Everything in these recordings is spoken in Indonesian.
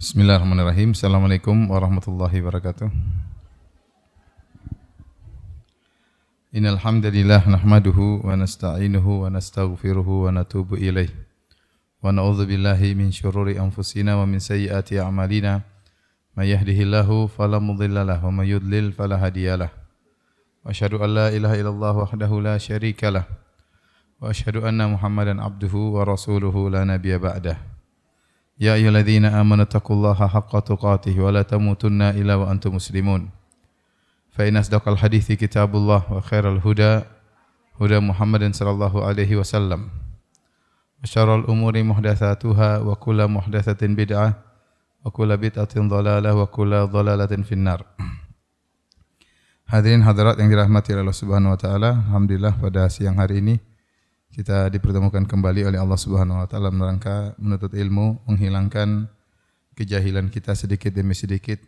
Bismillahirrahmanirrahim. Assalamualaikum warahmatullahi wabarakatuh. Innal hamdalillah nahmaduhu wa nasta'inuhu wa nastaghfiruhu wa natubu ilaih. Wa na'udzu billahi min syururi anfusina wa min sayyiati a'malina. May yahdihillahu fala mudilla lahu wa may yudlil fala hadiyalah. Wa asyhadu an la ilaha illallah wahdahu la syarikalah. Wa asyhadu anna Muhammadan abduhu wa rasuluhu la nabiyya ba'dah. Ya ayyuhalladzina amanu taqullaha haqqa tuqatih wa la tamutunna illa wa antum muslimun. Fa inna asdaqal hadithi kitabullah wa khairal huda huda Muhammadin sallallahu alaihi wasallam. Wa syarrul umuri muhdatsatuha wa kullu muhdatsatin bid'ah wa kullu bid'atin dhalalah wa kullu dhalalatin finnar. Hadirin hadirat yang dirahmati Allah Subhanahu wa taala, alhamdulillah pada siang hari ini kita dipertemukan kembali oleh Allah Subhanahu wa taala dalam rangka menuntut ilmu, menghilangkan kejahilan kita sedikit demi sedikit.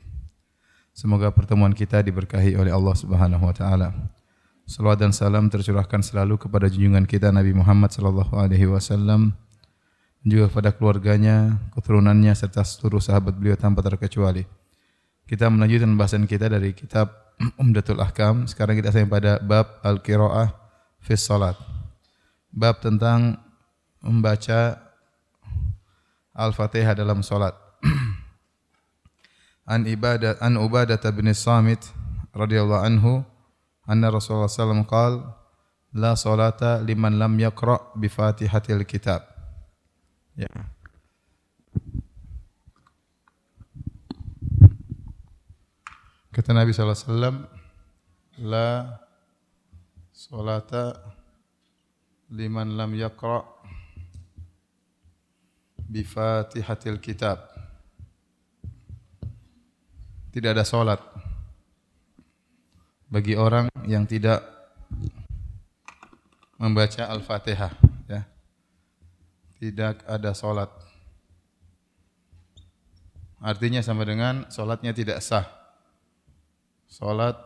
Semoga pertemuan kita diberkahi oleh Allah Subhanahu wa taala. Salawat dan salam tercurahkan selalu kepada junjungan kita Nabi Muhammad sallallahu alaihi wasallam, juga kepada keluarganya, keturunannya serta seluruh sahabat beliau tanpa terkecuali. Kita melanjutkan pembahasan kita dari kitab Umdatul Ahkam. Sekarang kita sampai pada bab al-qiraah fi shalat. Bab tentang membaca Al-Fatihah dalam salat. An Ubadah bin Samit radhiyallahu anhu anna Rasulullah sallallahu alaihi wasallam qala la salata liman lam yaqra bi Fatihatil kitab. Ya. Kata Nabi sallallahu alaihi wasallam, la salata liman lam yaqra bi Fatihatil kitab. Tidak ada salat bagi orang yang tidak membaca Al-Fatihah, ya. Tidak ada salat. Artinya sama dengan salatnya tidak sah. Salat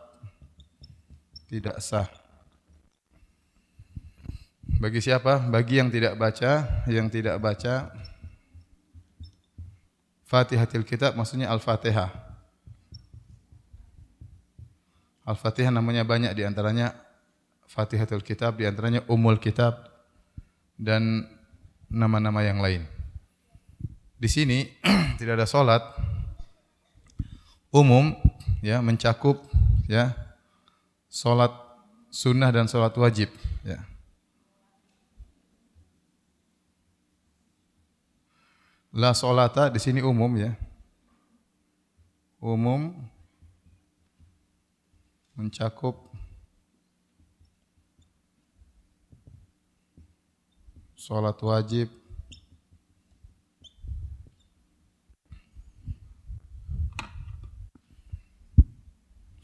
tidak sah. Bagi siapa? Bagi yang tidak baca Fatihatil kitab, maksudnya Al-Fatihah. Al-Fatihah namanya banyak, di antaranya Fatihatul kitab, di antaranya Ummul kitab dan nama-nama yang lain. Di sini tidak ada salat umum, ya, mencakup, ya, salat sunnah dan salat wajib, ya. La salata di sini umum, ya. Umum mencakup salat wajib,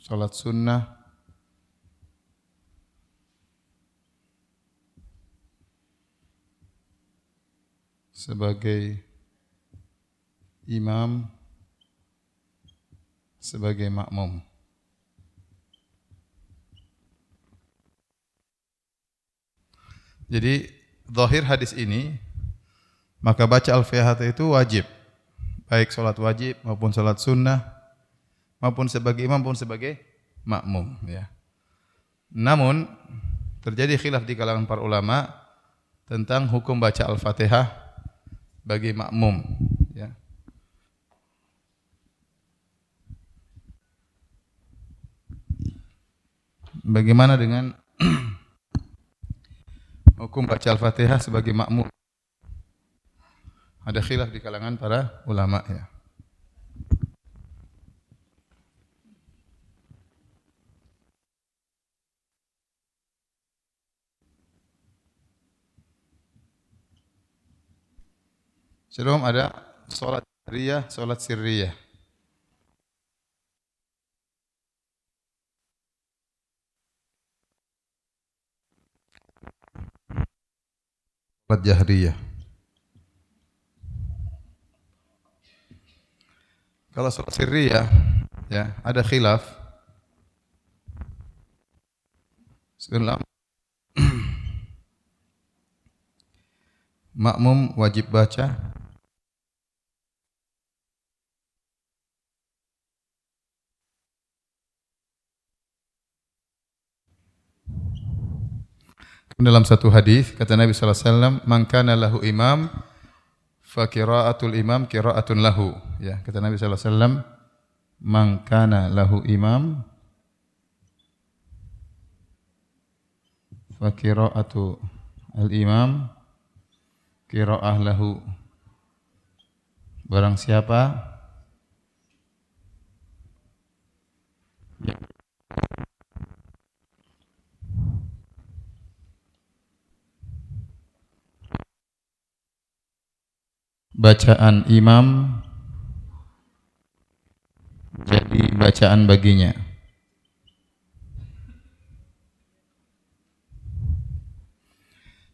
salat sunnah, sebagai imam, sebagai makmum. Jadi zahir hadis ini, maka baca Al-Fatihah itu wajib, baik salat wajib maupun salat sunnah, maupun sebagai imam maupun sebagai makmum, ya. Namun terjadi khilaf di kalangan para ulama tentang hukum baca Al-Fatihah bagi makmum, ya. Bagaimana dengan hukum baca Al-Fatihah sebagai makmum? Ada khilaf di kalangan para ulama, ya. Sebelum ada salat jahriyah, salat sirriyah. Salat jahriyah. Kalau salat sirriyah, ya, ada khilaf. Sebenarnya makmum wajib baca Dalam satu hadis kata Nabi sallallahu alaihi wasallam, "Man kana lahu imam fa qiraatul imam qiraatun lahu." Ya, kata Nabi sallallahu alaihi wasallam, "Man kana lahu imam fa qiraatu al-imam qiraah lahu." Barang siapa bacaan imam jadi bacaan baginya.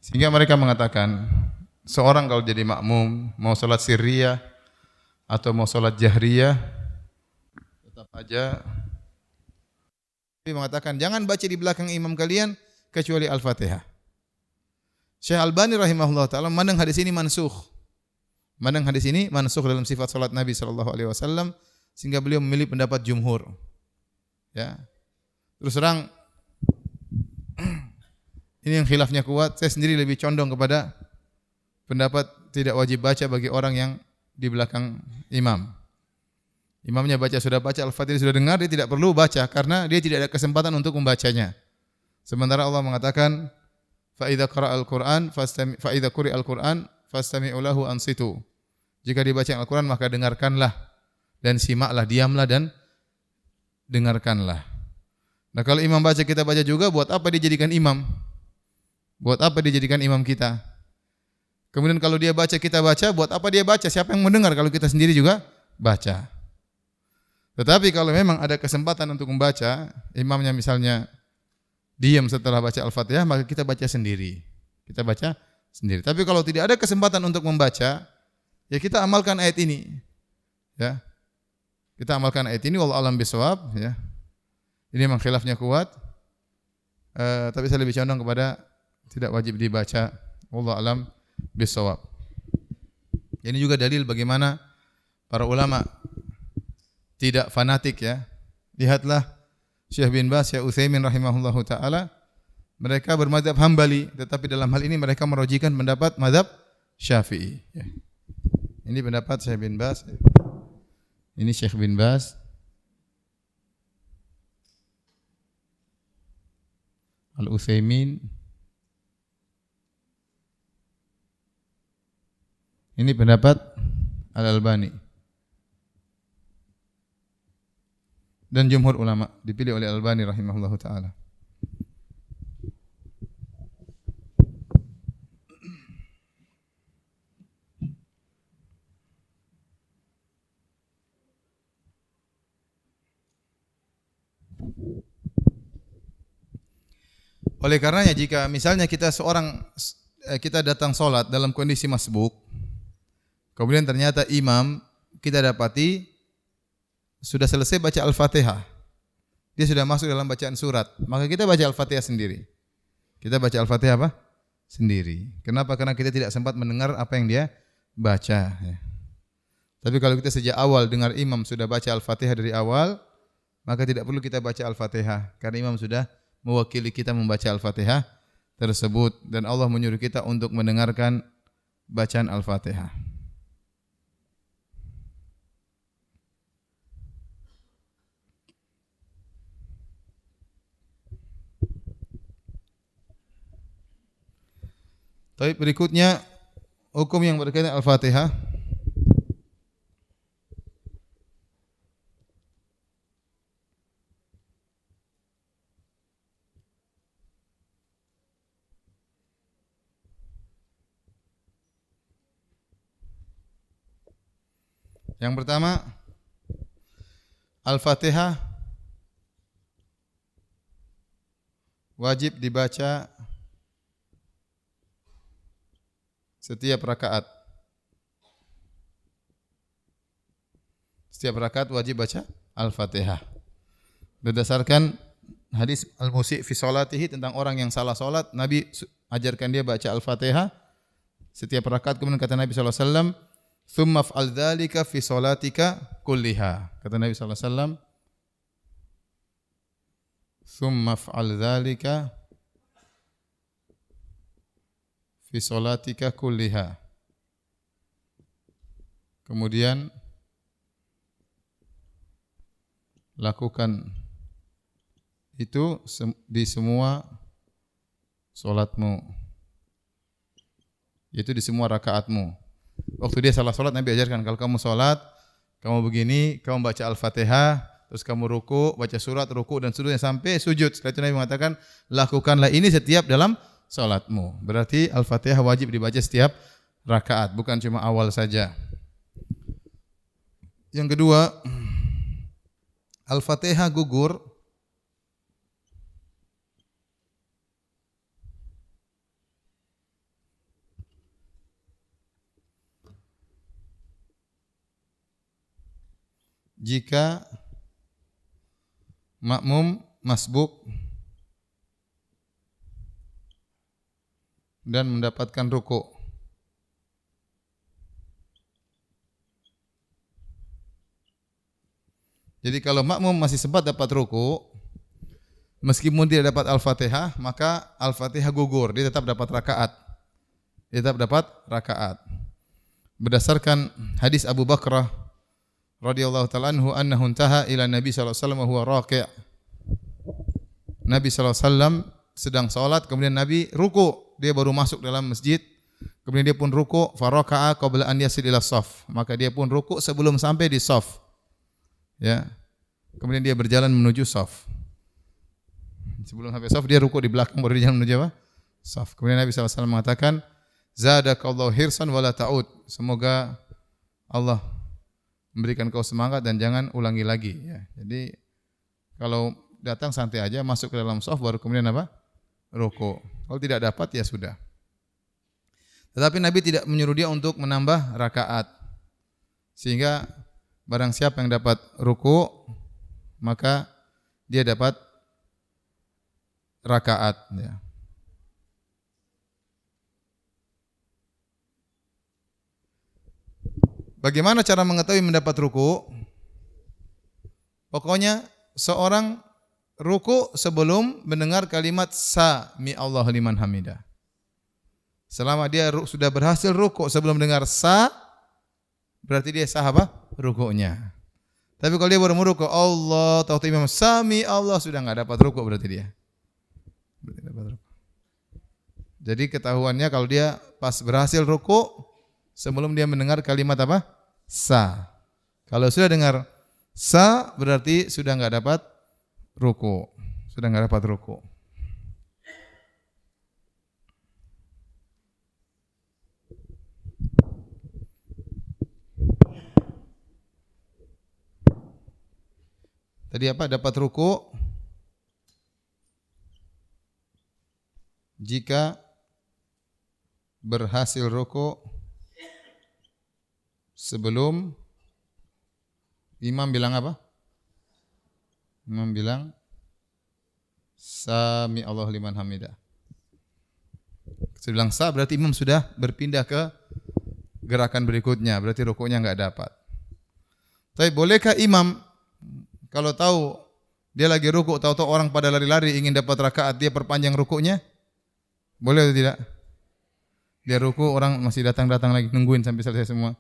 Sehingga mereka mengatakan, seorang kalau jadi makmum, mau salat sirriyah atau mau salat jahriyah, tetap aja dia mengatakan jangan baca di belakang imam kalian kecuali Al-Fatihah. Syekh Albani rahimahullah taala memandang hadis ini mansukh. Memandang hadis ini mansukh dalam sifat salat Nabi sallallahu alaihi wasallam, sehingga beliau memilih pendapat jumhur. Ya. Terus terang ini yang khilafnya kuat, saya sendiri lebih condong kepada pendapat tidak wajib baca bagi orang yang di belakang imam. Imamnya sudah baca Al-Fatihah, sudah dengar, dia tidak perlu baca karena dia tidak ada kesempatan untuk membacanya. Sementara Allah mengatakan, fa idza qara'al Qur'an fa idza quri'al Qur'an fastami'u lahu ansitu. Jika dibaca Al-Qur'an maka dengarkanlah dan simaklah, diamlah dan dengarkanlah. Nah, kalau imam baca kita baca juga, buat apa dia jadikan imam? Buat apa dia jadikan imam kita? Kemudian kalau dia baca kita baca, buat apa dia baca? Siapa yang mendengar kalau kita sendiri juga baca? Tetapi kalau memang ada kesempatan untuk membaca, imamnya misalnya diam setelah baca Al-Fatihah, maka kita baca sendiri. Kita baca sendiri. Tapi kalau tidak ada kesempatan untuk membaca, ya kita amalkan ayat ini. Ya. Kita amalkan ayat ini, wallahu a'lam bishawab, ya. Ini memang khilafnya kuat. Tapi saya lebih condong kepada tidak wajib dibaca, wallahu a'lam bishawab. Ini juga dalil bagaimana para ulama tidak fanatik, ya. Lihatlah Syekh bin Baz, Syekh Utsaimin rahimahullahu taala, mereka bermadzhab Hambali, tetapi dalam hal ini mereka merojikan pendapat mazhab Syafi'i. Ya. Ini pendapat Syekh bin Baz. Ini Syekh bin Baz. Al-Utsaimin. Ini pendapat Al-Albani. Dan jumhur ulama dipilih oleh Al-Albani rahimahullahu taala. Oleh karenanya jika misalnya kita datang sholat dalam kondisi masbuk, kemudian ternyata imam kita dapati sudah selesai baca Al-Fatihah, dia sudah masuk dalam bacaan surat, maka kita baca Al-Fatihah sendiri. Kita baca Al-Fatihah apa? Sendiri. Kenapa? Karena kita tidak sempat mendengar apa yang dia baca. Ya. Tapi kalau kita sejak awal dengar imam sudah baca Al-Fatihah dari awal, maka tidak perlu kita baca Al-Fatihah, karena imam sudah mewakili kita membaca Al-Fatihah tersebut, dan Allah menyuruh kita untuk mendengarkan bacaan Al-Fatihah. Tapi berikutnya hukum yang berkaitan Al-Fatihah. Yang pertama, Al-Fatihah wajib dibaca setiap rakaat. Setiap rakaat wajib baca Al-Fatihah. Berdasarkan hadis Al-Musi' fi sholatihi, tentang orang yang salah salat, Nabi ajarkan dia baca Al-Fatihah setiap rakaat. Kemudian kata Nabi sallallahu alaihi wasallam, "Tsumma fa'al dzalika fi sholatika kulliha." Kata Nabi sallallahu alaihi wasallam, "Tsumma fa'al dzalika fi sholatika kulliha. Kemudian lakukan itu di semua solatmu, yaitu di semua rakaatmu. Waktu dia salah solat, Nabi ajarkan, kalau kamu solat, kamu begini, kamu baca Al-Fatihah, terus kamu ruku, baca surat, ruku dan seterusnya sampai sujud. Setelah itu Nabi mengatakan, lakukanlah ini setiap dalam solatmu. Berarti Al-Fatihah wajib dibaca setiap rakaat, bukan cuma awal saja. Yang kedua, Al-Fatihah gugur jika makmum masbuk dan mendapatkan ruku. Jadi kalau makmum masih sempat dapat ruku, meskipun dia dapat Al-Fatihah, maka Al-Fatihah gugur, dia tetap dapat rakaat. Dia tetap dapat rakaat. Berdasarkan hadis Abu Bakrah radhiyallahu ta'ala anhu annahu intaha ila Nabi sallallahu alaihi wasallam huwa raqi'. Nabi sallallahu alaihi wasallam sedang salat, kemudian Nabi ruku, dia baru masuk dalam masjid. Kemudian dia pun ruku, faraka'a qabla an yasil ila shaf. Maka dia pun ruku sebelum sampai di shaf. Ya. Kemudian dia berjalan menuju shaf. Sebelum sampai shaf dia ruku di belakang, baru dia jalan menuju apa? Shaf. Kemudian Nabi sallallahu alaihi wasallam mengatakan, "Zadakallahu hirsan wala ta'ud." Semoga Allah memberikan kau semangat dan jangan ulangi lagi, ya. Jadi kalau datang santai aja, masuk ke dalam shaf baru kemudian apa? Ruku. Kalau tidak dapat ya sudah. Tetapi Nabi tidak menyuruh dia untuk menambah rakaat. Sehingga barang siapa yang dapat ruku, maka dia dapat rakaat, ya. Bagaimana cara mengetahui mendapat ruku? Pokoknya seorang ruku sebelum mendengar kalimat sami Allahu liman hamidah. Selama dia sudah berhasil ruku sebelum dengar berarti dia sah apa? Rukunya. Tapi kalau dia baru meruku, Allah, tahu imam sami Allah, sudah enggak dapat ruku berarti dia. Berarti dapat ruku. Jadi ketahuannya kalau dia pas berhasil ruku sebelum dia mendengar kalimat apa? Sa. Kalau sudah dengar sa berarti sudah enggak dapat ruku. Sudah enggak dapat ruku. Tadi apa? Dapat ruku jika berhasil ruku sebelum imam bilang apa? Imam bilang sami Allahu liman hamidah. Saya bilang sa berarti imam sudah berpindah ke gerakan berikutnya, berarti rukunya enggak dapat. Tapi bolehkah imam kalau tahu dia lagi ruku, tahu-tahu orang pada lari-lari ingin dapat rakaat, dia perpanjang rukunya? Boleh atau tidak? Dia ruku, orang masih datang-datang lagi, nungguin sampai selesai semua.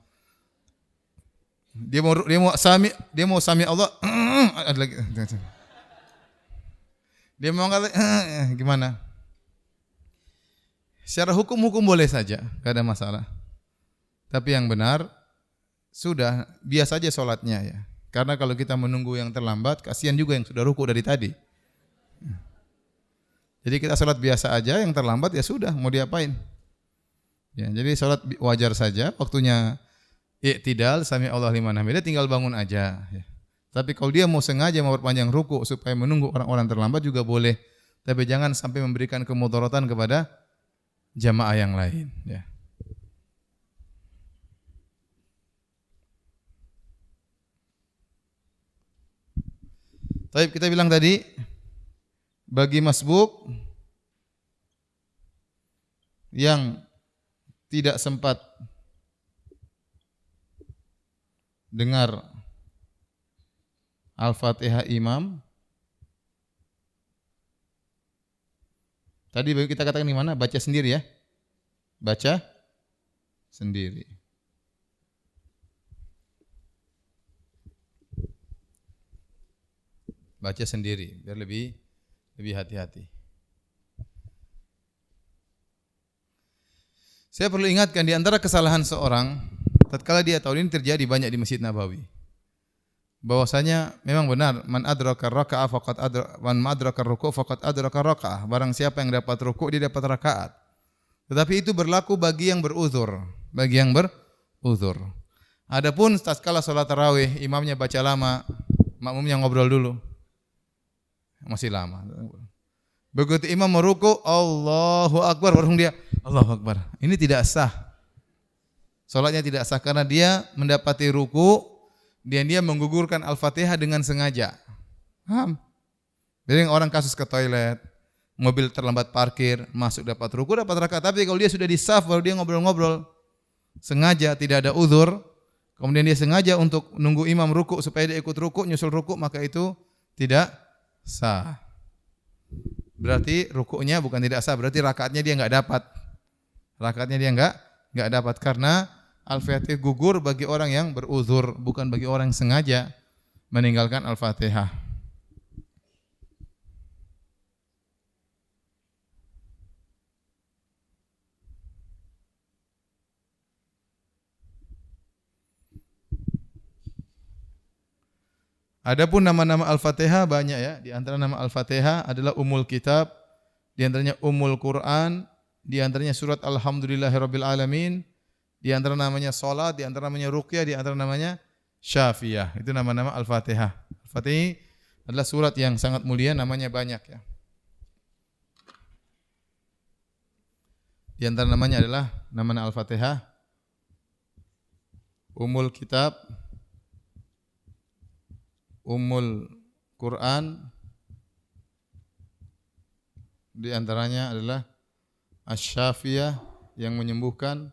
Dia mau sami Allah, ada lagi. Dia mau gimana? Secara hukum boleh saja, enggak ada masalah. Tapi yang benar sudah biasa saja salatnya, ya. Karena kalau kita menunggu yang terlambat, kasihan juga yang sudah ruku dari tadi. Jadi kita salat biasa aja, yang terlambat ya sudah, mau diapain? Ya, jadi salat wajar saja, waktunya i'tidal, sami Allah liman hamidah, tinggal bangun aja. Ya. Tapi kalau dia mau sengaja mau perpanjang ruku supaya menunggu orang-orang terlambat juga boleh. Tapi jangan sampai memberikan kemudaratan kepada jamaah yang lain. Ya. Tapi kita bilang tadi, bagi masbuk yang tidak sempat dengar Al-Fatihah imam, tadi kita katakan di mana? Baca sendiri, ya. baca sendiri. Baca sendiri biar lebih hati-hati. Saya perlu ingatkan di antara kesalahan seorang tatkala dia tahu ini terjadi banyak di Masjid Nabawi. Bahwasanya memang benar man adraka raka'ah faqad adraka ruku' faqad adraka raka'ah. Barang siapa yang dapat rukuk dia dapat rakaat. Tetapi itu berlaku bagi yang beruzur, Adapun tatkala salat tarawih imamnya baca lama, makmumnya ngobrol dulu. Masih lama. Begitu imam meruku, Allahu Akbar, baru dia Allahu Akbar. Ini tidak sah. Salatnya tidak sah karena dia mendapati ruku dan dia menggugurkan Al-Fatihah dengan sengaja. Paham? Jadi orang kasus ke toilet, mobil terlambat parkir, masuk dapat ruku, dapat rakaat. Tapi kalau dia sudah di saf baru dia ngobrol-ngobrol, sengaja tidak ada uzur, kemudian dia sengaja untuk nunggu imam ruku supaya dia ikut ruku, nyusul ruku, maka itu tidak sah. Berarti rukuknya bukan tidak sah, berarti rakaatnya dia enggak dapat. Rakaatnya dia enggak dapat karena Al-Fatihah gugur bagi orang yang beruzur, bukan bagi orang yang sengaja meninggalkan Al-Fatihah. Adapun nama-nama Al-Fatihah banyak ya. Di antara nama Al-Fatihah adalah Ummul Kitab, di antaranya Ummul Quran, di antaranya surat Alhamdulillahirabbil alamin, di antara namanya salat, di antara namanya ruqyah, di antara namanya syafiyah. Itu nama-nama Al-Fatihah. Al-Fatihah adalah surat yang sangat mulia, namanya banyak ya. Di antara namanya adalah nama Al-Fatihah, Ummul Kitab, Ummul Quran, di antaranya adalah Asy-Syafiyah yang menyembuhkan,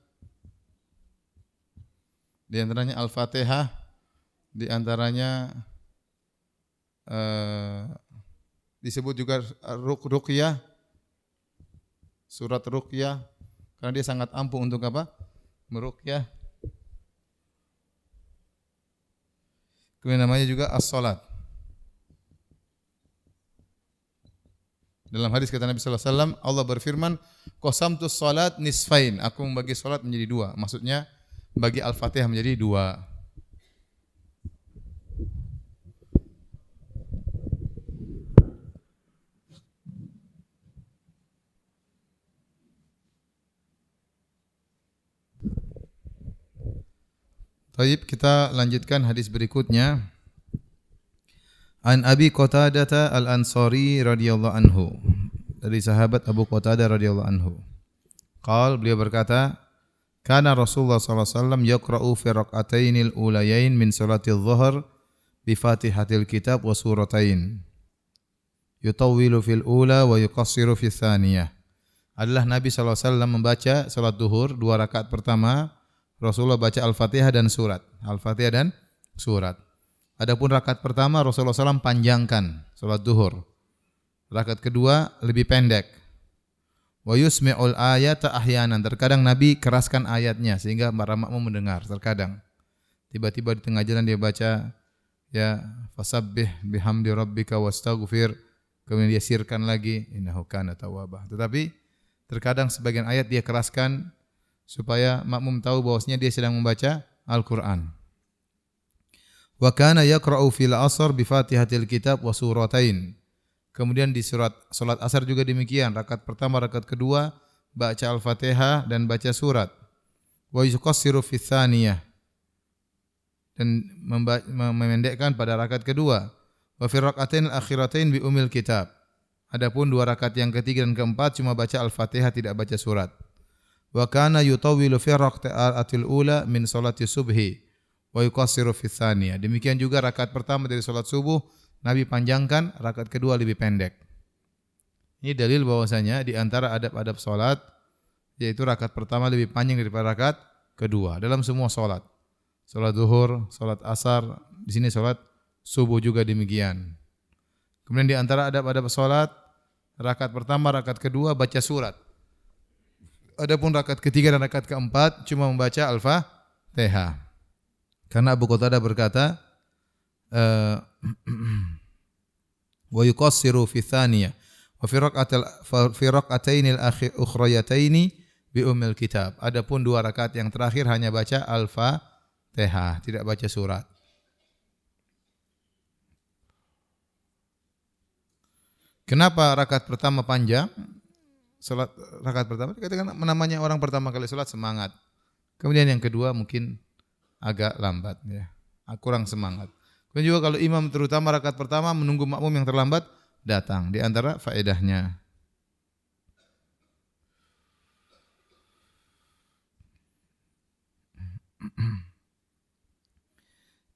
di antaranya Al-Fatihah, di antaranya disebut juga Ruqyah, surat Ruqyah, karena dia sangat ampuh untuk apa? Meruqyah. Kemudian namanya juga as-salat. Dalam hadis kata Nabi sallallahu alaihi wasallam, Allah berfirman, qasamtus salat nisfain. Aku membagi salat menjadi dua. Maksudnya bagi Al-Fatihah menjadi dua. Baik, kita lanjutkan hadis berikutnya. An Abi Qatadah Al-Ansari radhiyallahu anhu. Dari sahabat Abu Qatadah radhiyallahu anhu. Beliau berkata, kana Rasulullah sallallahu alaihi wasallam yaqra'u fi rak'atainil ulayain min salatil dhuhr bi Fatihatil Kitab wa suratain. Yutawwilu fil ula wa yuqassiru fil thaniyah. Adalah Nabi sallallahu alaihi wasallam membaca salat zuhur 2 rakaat pertama, Rasulullah baca Al-Fatihah dan surat. Al-Fatihah dan surat. Adapun rakaat pertama Rasulullah SAW panjangkan salat zuhur. Rakaat kedua lebih pendek. Wa yusmi'ul ayata ahyanan. Terkadang Nabi keraskan ayatnya sehingga para makmum mendengar. Terkadang tiba-tiba di tengah jalan dia baca ya fasabbih bihamdi rabbika wastaghfir, kemudian dia sirkan lagi innahu kana tawwaba. Tetapi terkadang sebagian ayat dia keraskan supaya makmum tahu bahwasanya dia sedang membaca Al-Qur'an. Wa kana yaqra'u fil 'ashr bi Fatihatil Kitab wa suratain. Kemudian di salat asar juga demikian, rakaat pertama, rakaat kedua baca Al-Fatihah dan baca surat. Wa yuqassiru fits tsaniyah. Dan memendekkan pada rakaat kedua. Wa fi rak'atain al-akhiratain bi Ummil Kitab. Adapun 2 rakaat yang ketiga dan keempat cuma baca Al-Fatihah, tidak baca surat. Wa kana yutawwilu fi rak'atil ula min salati subhi wa yuqassiru fi tsaniyah. Demikian juga rakaat pertama dari salat subuh Nabi panjangkan, rakaat kedua lebih pendek. Ini dalil bahwasanya di antara adab-adab salat yaitu rakaat pertama lebih panjang daripada rakaat kedua dalam semua salat. Salat zuhur, salat asar, di sini salat subuh juga demikian. Kemudian di antara adab-adab salat, rakaat pertama, rakaat kedua baca surat. Adapun rakaat ketiga dan rakaat keempat cuma membaca Al-Fatihah. Karena Abu Qatadah berkata, wa yuqassiru fi tsaniyah wa fi rak'ataini al-ukhrayataini bi ummil kitab. Adapun dua rakaat yang terakhir hanya baca Al-Fatihah, tidak baca surat. Kenapa rakaat pertama panjang? Salat rakaat pertama dikatakan namanya orang pertama kali salat semangat. Kemudian yang kedua mungkin agak lambat ya. Kurang semangat. Kemudian juga kalau imam terutama rakaat pertama menunggu makmum yang terlambat datang, di antara faedahnya.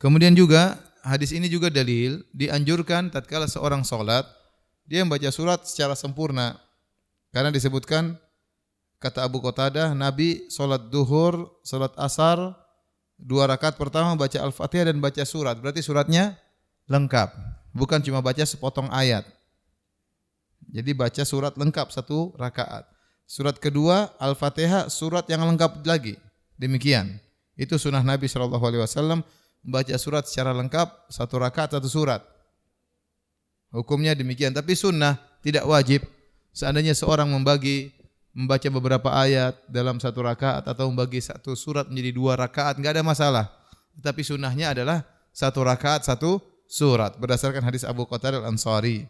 Kemudian juga hadis ini juga dalil dianjurkan tatkala seorang salat dia membaca surat secara sempurna. Karena disebutkan kata Abu Qatadah, Nabi salat duhur, salat asar, 2 rakaat pertama baca Al-Fatihah dan baca surat. Berarti suratnya lengkap, bukan cuma baca sepotong ayat. Jadi baca surat lengkap 1 rakaat. Surat kedua Al-Fatihah, surat yang lengkap lagi. Demikian. Itu sunnah Nabi SAW membaca surat secara lengkap 1 rakaat 1 surat. Hukumnya demikian, tapi sunnah, tidak wajib. Seandainya seorang membaca beberapa ayat dalam 1 rakaat atau membagi 1 surat menjadi 2 rakaat, enggak ada masalah. Tetapi sunnahnya adalah 1 rakaat 1 surat berdasarkan hadis Abu Qatadah Al-Ansari.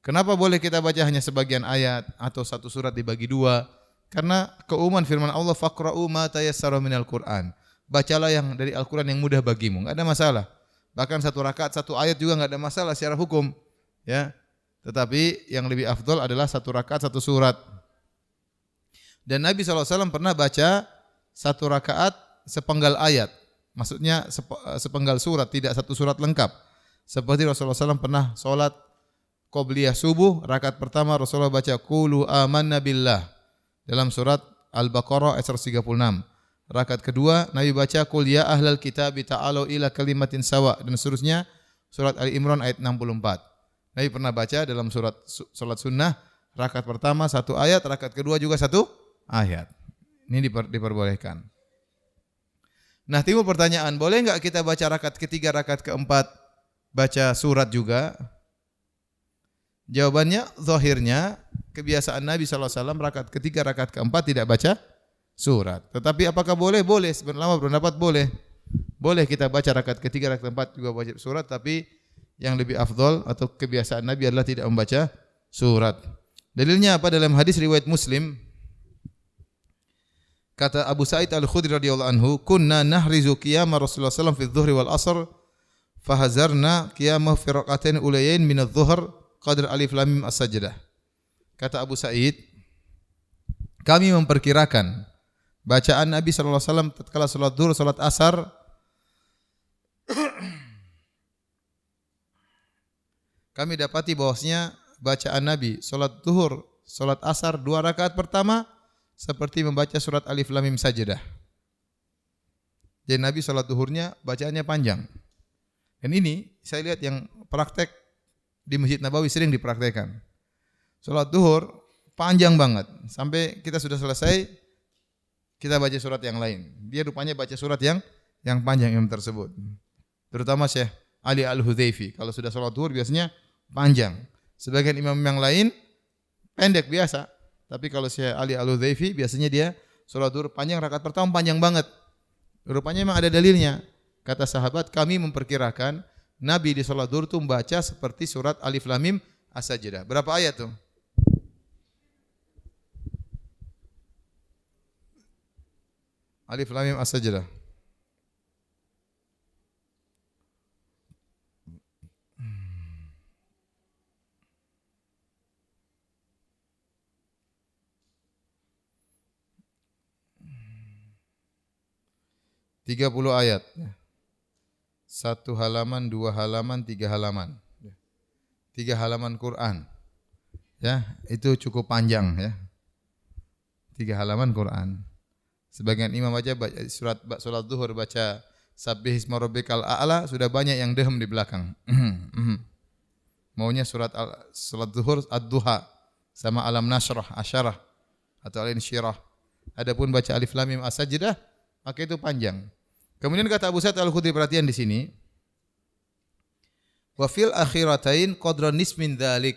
Kenapa boleh kita baca hanya sebagian ayat atau 1 surat dibagi 2? Karena keumuman firman Allah, faqra'u ma tayassara minal Qur'an. Bacalah yang dari Al-Qur'an yang mudah bagimu, enggak ada masalah. Bahkan 1 rakaat 1 ayat juga enggak ada masalah secara hukum, ya. Tetapi yang lebih afdal adalah 1 rakaat 1 surat. Dan Nabi SAW pernah baca 1 rakaat sepenggal ayat. Maksudnya sepenggal surat, tidak 1 surat lengkap. Seperti Rasulullah SAW pernah solat qobliyah subuh, rakaat pertama Rasulullah baca qulu amanna billah dalam surat Al-Baqarah ayat 136. Rakaat kedua Nabi baca qul ya ahlal kitab ta'alu ila kalimatin sawa, dan seterusnya surat Ali Imran ayat 64. Nabi pernah baca dalam salat sunnah, rakaat pertama 1 ayat, rakaat kedua juga 1 ayat. Ini diperbolehkan. Nah, timbul pertanyaan, boleh enggak kita baca rakaat ketiga, rakaat keempat baca surat juga? Jawabannya, zahirnya kebiasaan Nabi SAW rakaat ketiga, rakaat keempat tidak baca surat. Tetapi apakah boleh? Boleh. Sebenarnya berpendapat boleh. Boleh kita baca rakaat ketiga, rakaat keempat juga baca surat, tapi yang lebih afdal atau kebiasaan Nabi adalah tidak membaca surat. Dalilnya apa? Dalam hadis riwayat Muslim, kata Abu Sa'id Al-Khudri radhiyallahu anhu, kunna nahrizu qiyama Rasulullah sallallahu alaihi wasallam fi adh-dhuhri wal 'ashr fahazarna qiyamah fi rak'atain ulayain min adh-dhuhr qadr alif lam mim as-sajdah. Kata Abu Sa'id, kami memperkirakan bacaan Nabi sallallahu alaihi wasallam tatkala salat zuhur, salat asar kami dapati bahwasanya bacaan Nabi salat zuhur, salat asar 2 rakaat pertama seperti membaca surat Alif Lam Mim Sajdah. Jadi Nabi salat zuhurnya bacaannya panjang. Dan ini saya lihat yang praktek di Masjid Nabawi sering dipraktekkan. Salat zuhur panjang banget sampai kita sudah selesai kita baca surat yang lain. Dia rupanya baca surat yang panjang yang tersebut. Terutama Syekh Ali Al-Hudzaifi kalau sudah salat zuhur biasanya panjang. Sebagian imam yang lain pendek biasa. Tapi kalau Syekh Ali Al-Hudzaifi biasanya dia salat zuhur panjang, rakaat pertama panjang banget. Rupanya memang ada dalilnya. Kata sahabat, kami memperkirakan Nabi di salat zuhur itu membaca seperti surat Alif Lam Mim As-Sajdah. Berapa ayat tuh? Alif Lam Mim As-Sajdah. Tiga 30 ayat. 1 halaman, 2 halaman, 3 halaman. 3 halaman Quran. Ya, itu cukup panjang ya. 3 halaman Quran. Sebagian imam baca surat zuhur baca Sabbih isma rabbikal a'la, sudah banyak yang dehem di belakang. Maunya surat zuhur ad-duha sama alam nashrah, asyarah atau al-insyirah. Adapun baca alif lam mim as-sajdah maka itu panjang. Kemudian kata Abu Sa'id Al-Khudri, perhatian di sini. Wa fil akhiratain qadra nismin dzalik.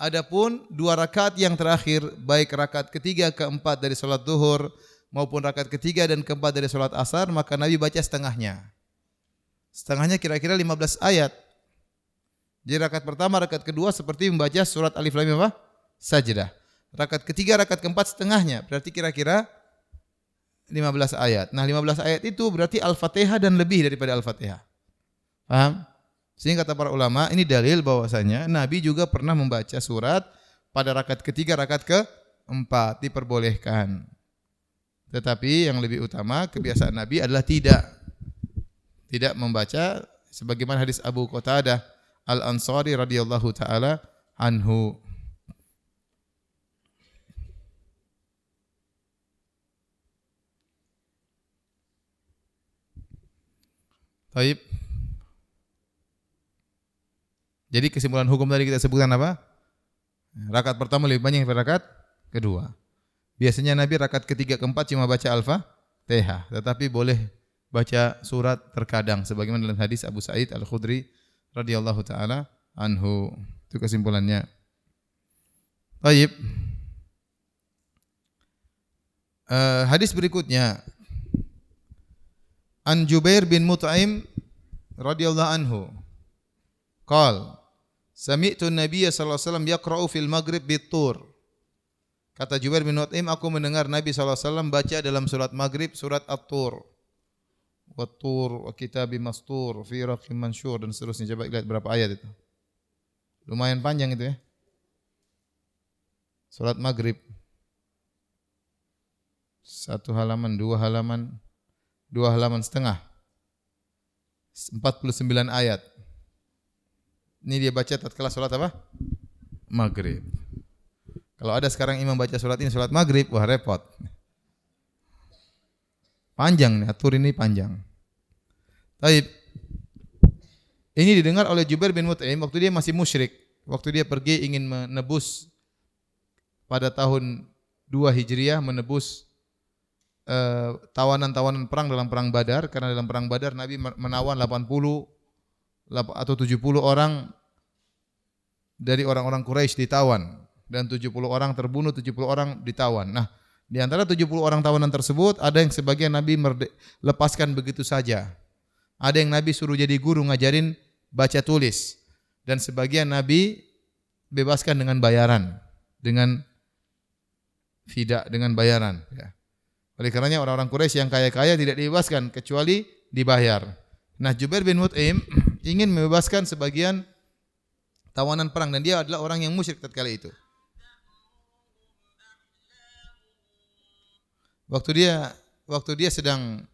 Adapun 2 rakaat yang terakhir, baik rakaat ketiga keempat dari salat zuhur maupun rakaat ketiga dan keempat dari salat asar, maka Nabi baca setengahnya. Setengahnya kira-kira 15 ayat. Jadi rakaat pertama, rakaat kedua seperti membaca surat alif lam mim apa? Sajdah. Rakaat ketiga, rakaat keempat setengahnya, berarti kira-kira 15 ayat. Nah, 15 ayat itu berarti Al-Fatihah dan lebih daripada Al-Fatihah. Paham? Sehingga kata para ulama, ini dalil bahwasanya Nabi juga pernah membaca surat pada rakaat ketiga, rakaat keempat, diperbolehkan. Tetapi yang lebih utama kebiasaan Nabi adalah tidak membaca, sebagaimana hadis Abu Qatadah Al-Ansari radhiyallahu taala anhu. Baik. Jadi kesimpulan hukum tadi kita sebutkan apa? Rakaat pertama lebih banyak daripada rakaat kedua. Biasanya Nabi rakaat ketiga keempat cuma baca Al-Fatihah, tetapi boleh baca surat terkadang sebagaimana dalam hadis Abu Sa'id Al-Khudri radhiyallahu taala anhu. Itu kesimpulannya. Baik. Hadis berikutnya An Jubair bin Mut'im radhiyallahu anhu. Qal sami'tu an-nabiy sallallahu alaihi wasallam yaqra'u fil maghrib bit-tur. Kata Jubair bin Mut'im, aku mendengar Nabi sallallahu alaihi wasallam baca dalam surat maghrib surat At-Tur. Wat-tur wa kitabim mastur fi raqim mansyur dan seterusnya. Coba lihat berapa ayat itu. Lumayan panjang itu ya. Surat maghrib. 1 halaman, 2 halaman, 2 halaman setengah. 49 ayat. Ini dia baca tatkala salat apa? Maghrib. Kalau ada sekarang imam baca salat ini salat maghrib, wah repot. Panjang nih, At-Tur ini panjang. Baik. Ini didengar oleh Jubair bin Mut'im waktu dia masih musyrik. Waktu dia pergi ingin menebus pada tahun 2 Hijriah, menebus tawanan-tawanan perang dalam perang Badar, karena dalam perang Badar Nabi menawan 80 atau 70 orang dari orang-orang Quraisy ditawan dan 70 orang terbunuh, 70 orang ditawan. Nah, di antara 70 orang tawanan tersebut ada yang sebagian Nabi lepaskan begitu saja. Ada yang Nabi suruh jadi guru ngajarin baca tulis dan sebagian Nabi bebaskan dengan bayaran, dengan fida, dengan bayaran ya. Oleh karenanya orang-orang Quraisy yang kaya-kaya tidak dibebaskan kecuali dibayar. Nah, Jubair bin Mut'im ingin membebaskan sebagian tawanan perang dan dia adalah orang yang musyrik tatkala itu. Waktu dia sedang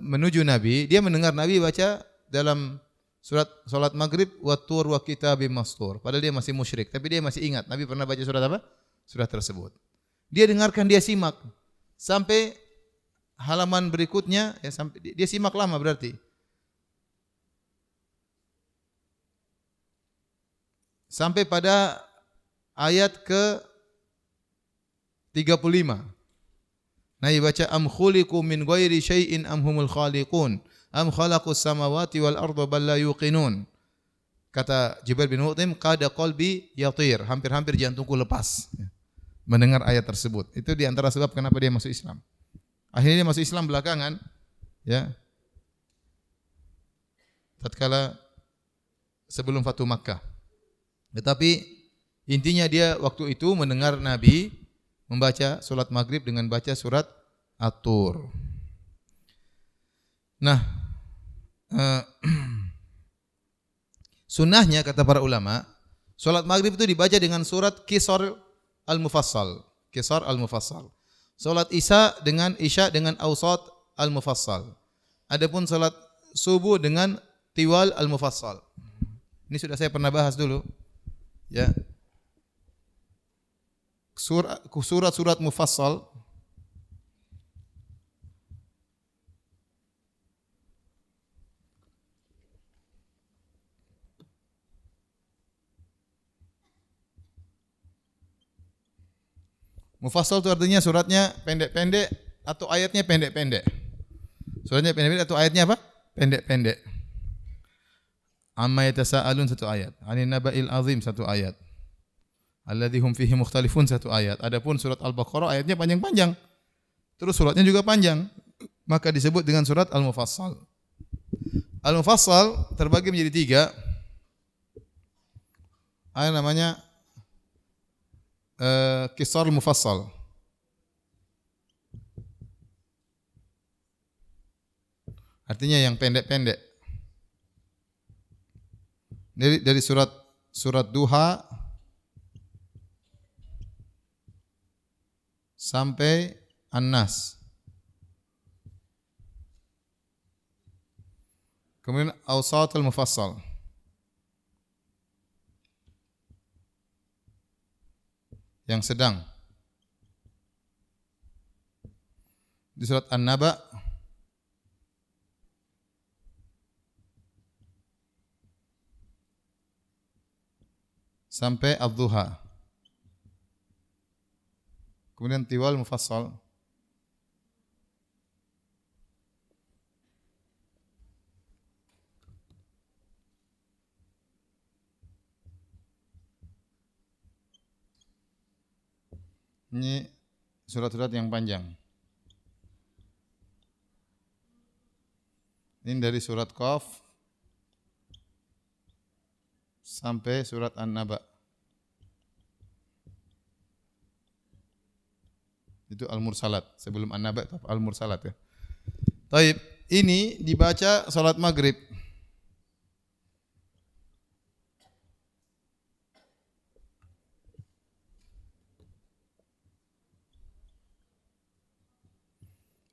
menuju Nabi, dia mendengar Nabi baca dalam salat maghrib wat-tur wa kitabim mastur. Padahal dia masih musyrik, tapi dia masih ingat Nabi pernah baca surat apa? Surat tersebut. Dia dengarkan, dia simak sampai halaman berikutnya ya, sampai dia simak lama berarti. Sampai pada ayat ke 35. Nabi baca am khuliqu min ghairi syai'in am humul khaliqun am khalaqus samawati wal arda bal la yuqinun. Kata Jubair bin Mut'im, qada qalbi yatir, hampir-hampir jantungku lepas mendengar ayat tersebut. Itu di antara sebab kenapa dia masuk Islam. Akhirnya dia masuk Islam belakangan ya. Tatkala sebelum Fatu Makkah. Tetapi intinya dia waktu itu mendengar Nabi membaca salat maghrib dengan baca surat At-Tur. Nah, sunnahnya kata para ulama, salat maghrib itu dibaca dengan surat Qisar Al-Mufassal. Qisar Al-Mufassal. Salat Isya dengan Awsat Al-Mufassal. Adapun salat subuh dengan Tiwal Al-Mufassal. Ini sudah saya pernah bahas dulu. Ya. Surat-surat mufassal Mufassal itu artinya suratnya pendek-pendek atau ayatnya pendek-pendek. Suratnya pendek-pendek atau ayatnya apa? Pendek-pendek. Amma yatasaalun satu ayat. 'Anin naba'il azim satu ayat. Alladzi hum fihi mukhtalifun satu ayat. Adapun surat Al-Baqarah ayatnya panjang-panjang. Terus suratnya juga panjang. Maka disebut dengan surat Al-Mufassal. Al-Mufassal terbagi menjadi 3. Ada namanya Qisar Al-Mufassal. Artinya yang pendek-pendek. Dari surat Duha sampai An-Nas. Kemudian Awsat Al-Mufassal. Yang sedang. Di surat An-Naba sampai Ad-Duha. Kemudian Tiwal Mufassal. Ini surat-surat yang panjang. Ini dari surat Qaf sampai surat An-Naba. Itu Al-Mursalat. Sebelum An-Naba itu Al-Mursalat ya. Taib, ini dibaca salat maghrib.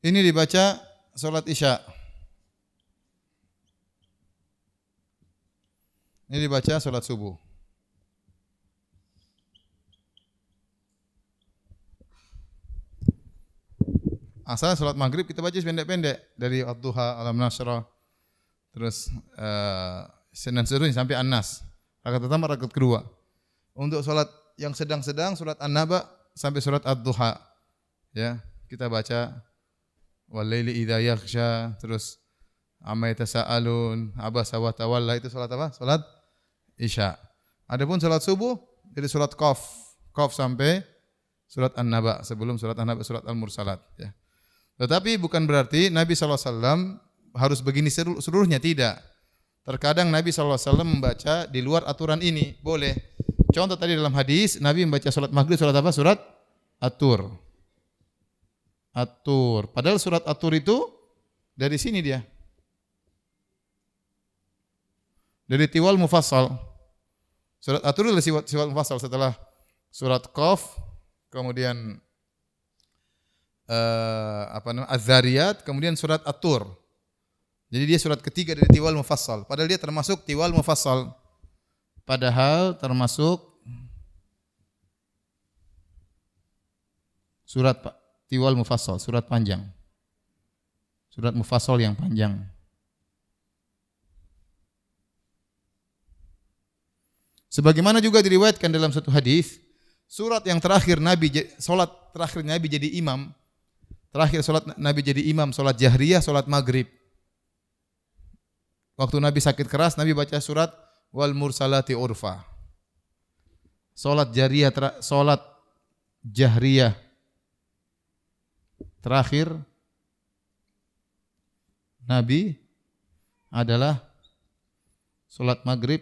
Ini dibaca salat Isya. Ini dibaca salat subuh. Asal salat maghrib kita baca pendek-pendek dari Ad-Duha, Alam Nasrah, terus dan seterusnya sampai An-Nas. Rakaat pertama, rakaat kedua. Untuk salat yang sedang-sedang surat An-Naba sampai surat Ad-Duha. Ya, kita baca Wal-laili idza yaghsha, terus amma yatasaalun, abasa wa tawalla, itu salat apa? Salat Isya. Adapun salat subuh dari surat Qaf sampai surat An-Naba, sebelum surat An-Naba surat Al-Mursalat ya. Tetapi bukan berarti Nabi SAW harus begini seluruhnya, tidak. Terkadang Nabi SAW membaca di luar aturan ini, boleh. Contoh tadi dalam hadis, Nabi membaca salat maghrib surat apa? Surat At-Tur. At-Tur. Padahal surat At-Tur itu dari sini dia. Dari Tiwal Mufassal. Surat At-Tur adalah Tiwal Mufassal setelah surat Qaf, kemudian Az-Zariyat, kemudian surat At-Tur. Jadi dia surat ketiga dari Tiwal Mufassal. Padahal dia termasuk Tiwal Mufassal. Padahal termasuk surat Tiwal Mufassal, surat panjang. Surat Mufassal yang panjang. Sebagaimana juga diriwayatkan dalam satu hadis, surat yang terakhir Nabi, salat terakhir Nabi jadi imam, terakhir salat Nabi jadi imam, salat jahriyah, salat maghrib. Waktu Nabi sakit keras, Nabi baca surat Wal Mursalati Urfa. Salat jahriyah, salat jahriyah terakhir Nabi adalah salat maghrib,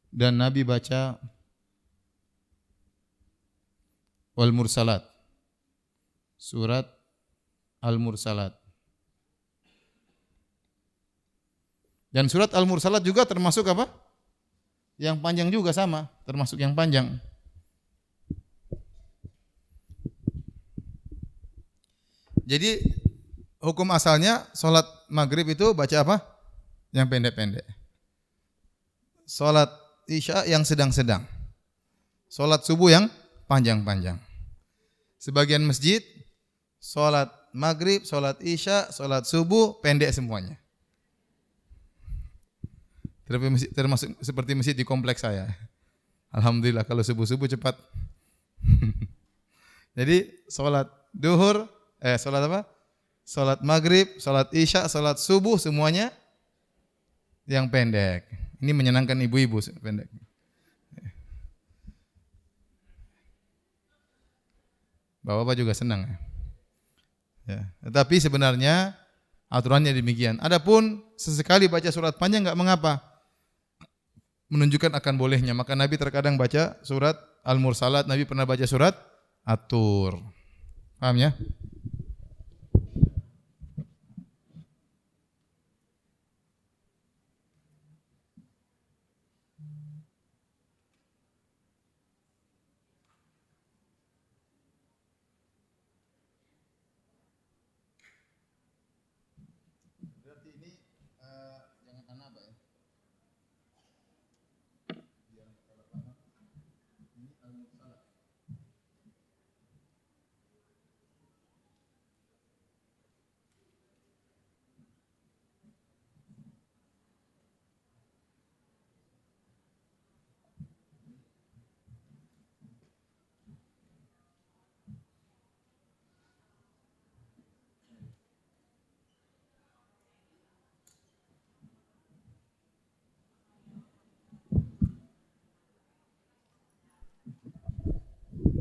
dan Nabi baca Wal Mursalat, surat Al-Mursalat. Dan surat Al-Mursalat juga termasuk apa? Yang panjang juga sama, termasuk yang panjang. Jadi hukum asalnya salat maghrib itu baca apa? Yang pendek-pendek. Salat Isya yang sedang-sedang. Salat subuh yang panjang-panjang. Sebagian masjid salat maghrib, salat Isya, salat subuh pendek semuanya. Termasuk seperti masjid di kompleks saya. Alhamdulillah kalau subuh-subuh cepat. Jadi sholat duhur, sholat apa? Sholat maghrib, sholat isya, sholat subuh semuanya yang pendek. Ini menyenangkan ibu-ibu pendek. Bapak-bapak juga senang ya. Ya. Tetapi sebenarnya aturannya demikian. Adapun sesekali baca surat panjang enggak mengapa. Menunjukkan akan bolehnya. Maka Nabi terkadang baca surat Al-Mursalat, Nabi pernah baca surat At-Tur. Paham ya? Berarti ini jangan anaba ya. Ini Al-Mursalat.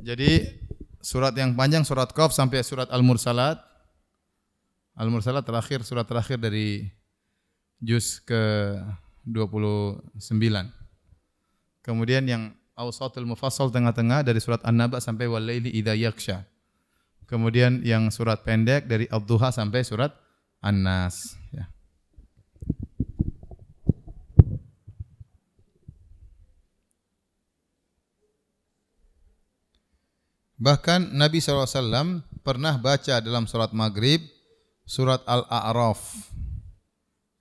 Jadi surat yang panjang surat Qaf sampai surat Al-Mursalat. Al-Mursalat terakhir, surat terakhir dari juz ke-29. Kemudian yang Awsatul Mufassal tengah-tengah dari surat An-Naba sampai Wal-Laili Idza Yaghsha. Kemudian yang surat pendek dari Ad-Duha sampai surat An-Nas ya. Bahkan Nabi SAW pernah baca dalam surat Maghrib surat Al-A'raf.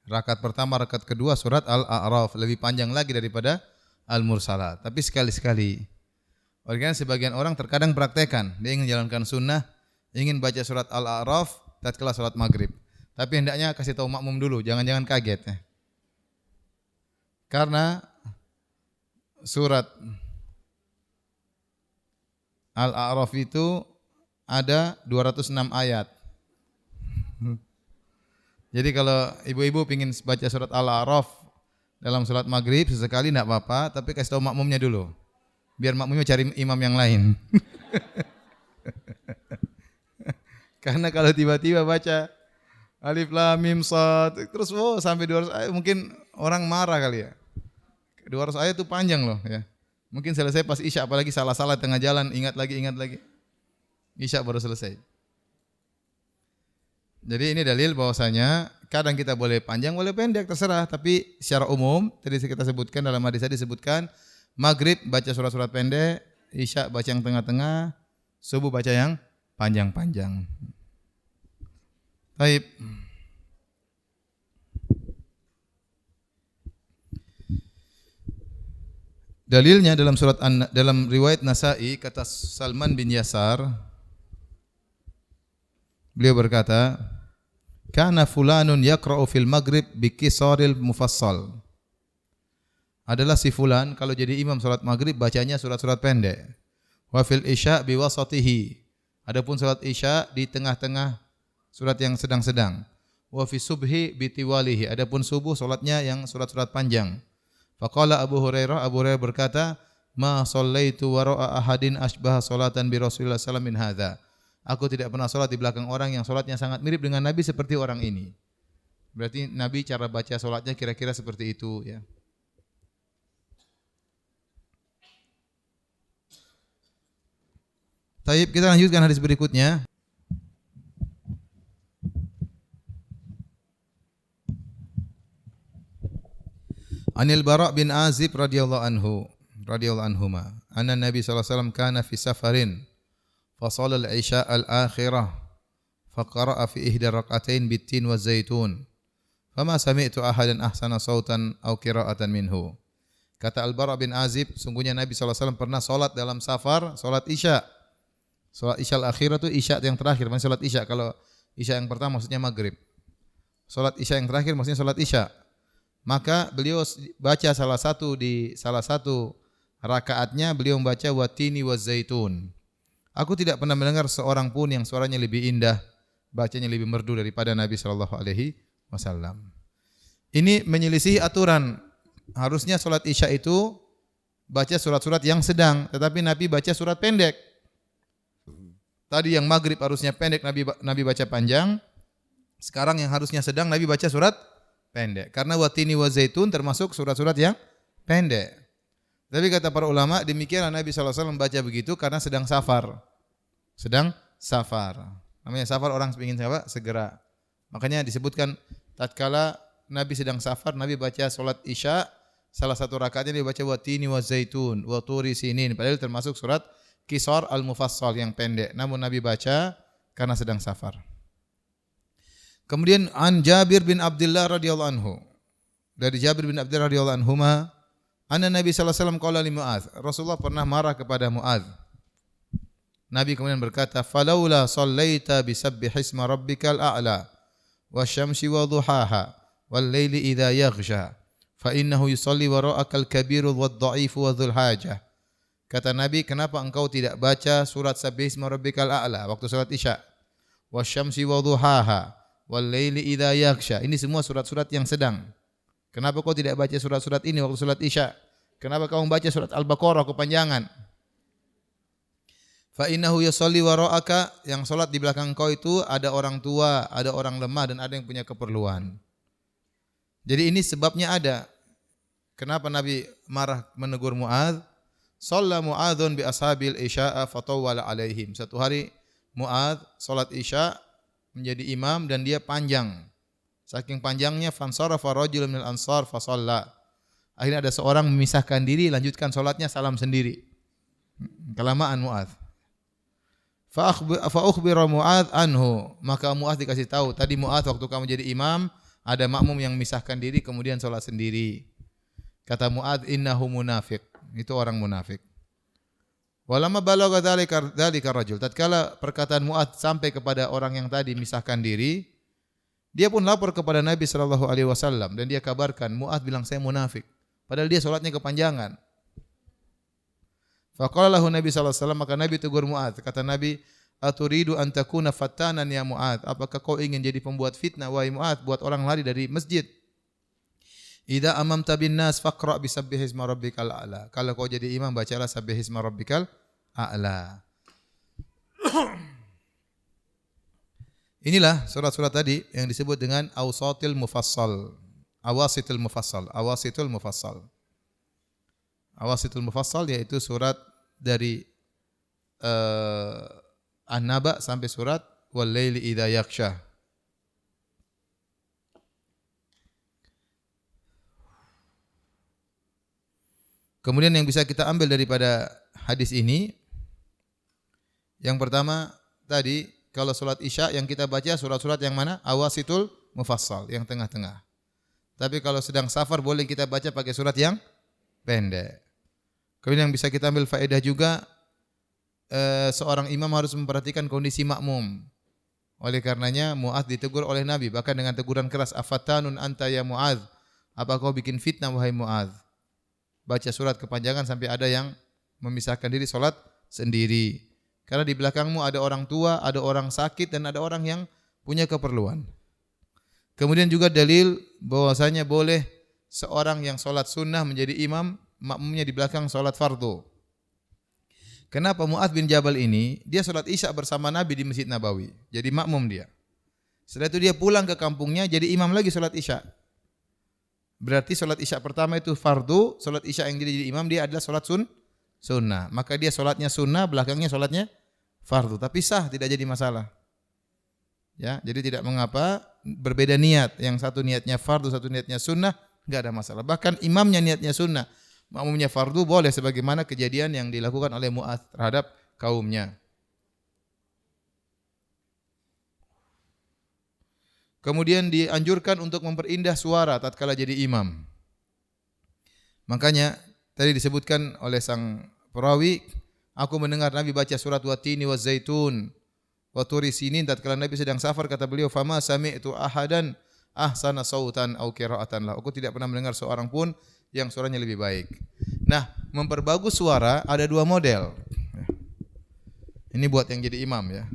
Rakaat pertama, rakaat kedua surat Al-A'raf. Lebih panjang lagi daripada Al-Mursalat. Tapi sekali-sekali. Oleh karena sebagian orang terkadang praktekan. Dia ingin jalankan sunnah, ingin baca surat Al-A'raf tatkala surat Maghrib. Tapi hendaknya kasih tahu makmum dulu. Jangan-jangan kaget. Ya. Karena surat Al-A'raf itu ada 206 ayat. Jadi kalau ibu-ibu ingin baca surat Al-A'raf dalam surat Maghrib sesekali tidak apa-apa, tapi kasih tahu makmumnya dulu. Biar makmumnya cari imam yang lain. Karena kalau tiba-tiba baca Alif Lam Mim Shad terus sampai 200 ayat mungkin orang marah kali ya. 200 ayat itu panjang loh ya. Mungkin selesai pas Isya, apalagi salah-salah tengah jalan, ingat lagi. Isya baru selesai. Jadi ini dalil bahwasanya kadang kita boleh panjang, boleh pendek, terserah. Tapi secara umum, tadi kita sebutkan dalam hadis tadi disebutkan, Maghrib baca surat-surat pendek, Isya baca yang tengah-tengah, subuh baca yang panjang-panjang. Baik. Dalilnya dalam riwayat Nasa'i kata Salman bin Yasar, beliau berkata, "Kana fulanun yaqra'u fil maghrib bi qisaril mufassal." Adalah si fulan kalau jadi imam salat maghrib bacanya surat-surat pendek. Wa fil isya bi wasatihi. Adapun salat isya di tengah-tengah surat yang sedang-sedang. Wa fi subhi bi tiwalihi. Adapun subuh salatnya yang surat-surat panjang. Faqala Abu Hurairah berkata, "Ma shallaitu wara'a ahadin asbaha salatan bi Rasulillah sallallahu alaihi wasallam min hadza." Aku tidak pernah salat di belakang orang yang salatnya sangat mirip dengan Nabi seperti orang ini. Berarti Nabi cara baca salatnya kira-kira seperti itu ya. Taib, kita lanjutkan hadis berikutnya. Anil Bara' bin Azib radhiyallahu anhuma anna Nabi sallallahu alaihi wasallam kana fi safarin fa shalla al-isya al-akhirah fa qara'a fi ihda rak'atain bit-tin wa zaitun fama sami'tu ahadan ahsana sautan aw qira'atan minhu. Kata Al-Bara' bin Azib, sungguhnya Nabi sallallahu alaihi wasallam pernah salat dalam safar, salat isya. Salat isya al-akhirah itu isya yang terakhir, maksudnya salat isya. Kalau isya yang pertama maksudnya maghrib. Salat isya yang terakhir maksudnya salat isya. Maka beliau baca salah satu Rakaatnya beliau membaca watini wazaitun. Aku tidak pernah mendengar seorang pun yang suaranya lebih indah, bacanya lebih merdu daripada Nabi sallallahu alaihi wasallam. Ini menyelisih aturan. Harusnya salat Isya itu baca surat-surat yang sedang, tetapi Nabi baca surat pendek. Tadi yang maghrib harusnya pendek, Nabi baca panjang. Sekarang yang harusnya sedang, Nabi baca surat pendek. Karena watini wazaitun termasuk surat-surat yang pendek. Tapi kata para ulama, demikianlah Nabi SAW membaca begitu karena sedang safar. Sedang safar. Namanya safar, orang ingin apa? Segera. Makanya disebutkan tatkala Nabi sedang safar, Nabi baca solat Isya, salah satu rakaatnya dia baca watini wazaitun, wa turi sinin. Padahal termasuk surat Qisar al-Mufassal yang pendek. Namun Nabi baca karena sedang safar. Kemudian an Jabir bin Abdullah radhiyallahu anhu. Dari Jabir bin Abdullah radhiyallahu anhuma, anna Nabi sallallahu alaihi wasallam qala li Muadz, Rasulullah pernah marah kepada Muadz. Nabi kemudian berkata, "Falaula shallaita bisabbihisma rabbikal a'la wasyamsi wa duhaha wal laili idza yaghsha fa innahu yusalli wara'akal kabiru wad-dha'ifu wa dzul hajah." Kata Nabi, kenapa engkau tidak baca surat Sabbihisma rabbikal a'la waktu salat Isya? Wasyamsi wa duhaha wal laili idza yaghsha. Ini semua surat-surat yang sedang. Kenapa kau tidak baca surat-surat ini waktu salat Isya? Kenapa kau membaca surat Al-Baqarah kepanjangan? Fa innahu yusalli wara'aka, yang salat di belakang kau itu ada orang tua, ada orang lemah dan ada yang punya keperluan. Jadi ini sebabnya ada. Kenapa Nabi marah menegur Muadz? Shalla Muadzun bi ashabil isya'a fatawwala alaihim. Satu hari Muadz salat Isya menjadi imam dan dia panjang. Saking panjangnya fansarafa rajulun minal ansar fa shalla. Akhirnya ada seorang memisahkan diri, lanjutkan salatnya salam sendiri. Kelamaan Muadz. Fa ukhbira Muadz anhu. Maka Muadz dikasih tahu, tadi Muadz waktu kamu jadi imam ada makmum yang memisahkan diri kemudian salat sendiri. Kata Muadz, innahu munafiq. Itu orang munafik. Walamma balagha dzalika rajul. Tatkala perkataan Muadz sampai kepada orang yang tadi memisahkan diri, dia pun lapor kepada Nabi sallallahu alaihi wasallam dan dia kabarkan, Muadz bilang saya munafik. Padahal dia salatnya kepanjangan. Faqala lahu Nabi sallallahu alaihi wasallam, maka Nabi tegur Muadz. Kata Nabi, "Aturidu an takuna fattanan ya Muadz?" Apakah kau ingin jadi pembuat fitnah wahai Muadz, buat orang lari dari masjid? Idza amamta bin nas faqra bi sabbihisma rabbikal a'la. Kalau kau jadi imam bacalah sabbihisma rabbikal a'la. Inilah surat-surat tadi yang disebut dengan awsatil mufassal. Awasitul mufassal, awasitul mufassal. Awasitul mufassal yaitu surat dari An-Naba sampai surat wal laili idza yaghsha. Kemudian yang bisa kita ambil daripada hadis ini, yang pertama tadi kalau salat Isya yang kita baca surat-surat yang mana? Awasitul mufassal, yang tengah-tengah. Tapi kalau sedang safar boleh kita baca pakai surat yang pendek. Kemudian yang bisa kita ambil faedah juga, seorang imam harus memperhatikan kondisi makmum. Oleh karenanya Muadz ditegur oleh Nabi, bahkan dengan teguran keras, afatanun anta ya Muadz, apa kau bikin fitnah wahai Muadz? Baca surat kepanjangan sampai ada yang memisahkan diri salat sendiri. Karena di belakangmu ada orang tua, ada orang sakit dan ada orang yang punya keperluan. Kemudian juga dalil bahwasanya boleh seorang yang salat sunnah menjadi imam, makmumnya di belakang salat fardu. Kenapa Muadz bin Jabal ini, dia salat Isya bersama Nabi di Masjid Nabawi, jadi makmum dia. Setelah itu dia pulang ke kampungnya jadi imam lagi salat Isya. Berarti salat Isya pertama itu fardu, salat Isya yang jadi imam dia adalah salat sunnah. Maka dia salatnya sunnah, belakangnya salatnya fardu, tapi sah, tidak jadi masalah. Ya, jadi tidak mengapa berbeda niat, yang satu niatnya fardu, satu niatnya sunnah, enggak ada masalah. Bahkan imamnya niatnya sunnah, makmumnya fardu, boleh, sebagaimana kejadian yang dilakukan oleh Muadz terhadap kaumnya. Kemudian dianjurkan untuk memperindah suara tatkala jadi imam. Makanya tadi disebutkan oleh sang perawi, aku mendengar Nabi baca surat Watini wazaitun wa turi sinin tatkala Nabi sedang safar, kata beliau, fama sami'tu ahadan ahsana sautan au qira'atan lah. Aku tidak pernah mendengar seorang pun yang suaranya lebih baik. Nah, memperbagus suara ada dua model. Ini buat yang jadi imam ya.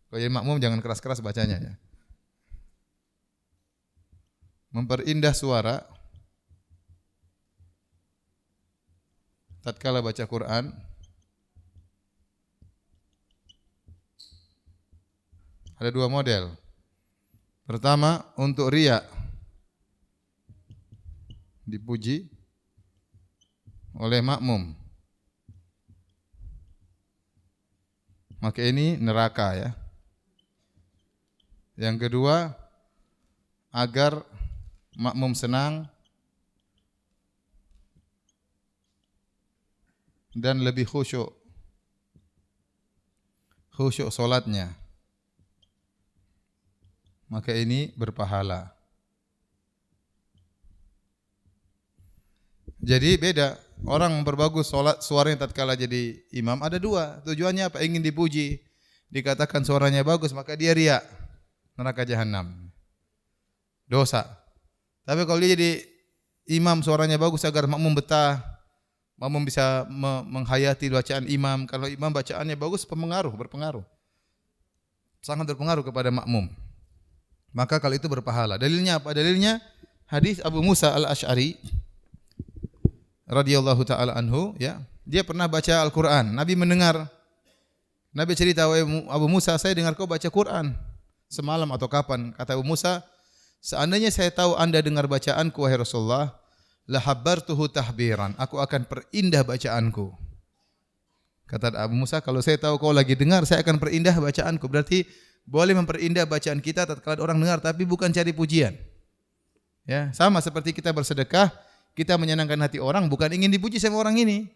Kalau jadi makmum jangan keras-keras bacanya ya. Memperindah suara tatkala baca Quran. Ada dua model. Pertama, untuk riya. Dipuji oleh makmum. Maka ini neraka ya. Yang kedua, agar makmum senang dan lebih khusyuk. Khusyuk solatnya. Maka ini berpahala. Jadi beda. Orang memperbagus solat suaranya tatkala jadi imam ada dua. Tujuannya apa? Ingin dipuji. Dikatakan suaranya bagus maka dia riya. Neraka jahanam. Dosa. Tapi kalau dia jadi imam suaranya bagus agar makmum betah. Makmum bisa menghayati bacaan imam. Kalau imam bacaannya bagus berpengaruh. Sangat berpengaruh kepada makmum. Maka kalau itu berpahala. Dalilnya apa? Dalilnya hadis Abu Musa al-Asy'ari radhiyallahu taala anhu ya. Dia pernah baca Al-Qur'an. Nabi mendengar. Nabi cerita, Abu Musa, saya dengar kau baca Quran semalam atau kapan? Kata Abu Musa, seandainya saya tahu Anda dengar bacaanku wahai Rasulullah, la habbartuhu tahbiran. Aku akan perindah bacaanku. Kata Abu Musa, kalau saya tahu kau lagi dengar, saya akan perindah bacaanku. Berarti boleh memperindah bacaan kita tatkala orang dengar, tapi bukan cari pujian. Ya, sama seperti kita bersedekah, kita menyenangkan hati orang, bukan ingin dipuji sama orang ini.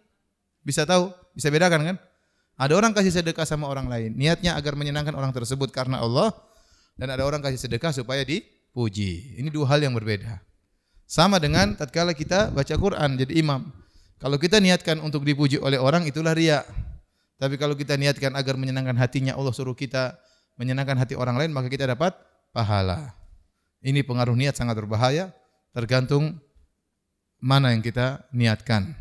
Bisa tahu, bisa bedakan kan? Ada orang kasih sedekah sama orang lain, niatnya agar menyenangkan orang tersebut karena Allah, dan ada orang kasih sedekah supaya dipuji. Ini dua hal yang berbeda. Sama dengan tatkala kita baca Quran jadi imam. Kalau kita niatkan untuk dipuji oleh orang, itulah riya. Tapi kalau kita niatkan agar menyenangkan hatinya, Allah suruh kita menyenangkan hati orang lain, maka kita dapat pahala. Ini pengaruh niat sangat berbahaya, tergantung mana yang kita niatkan.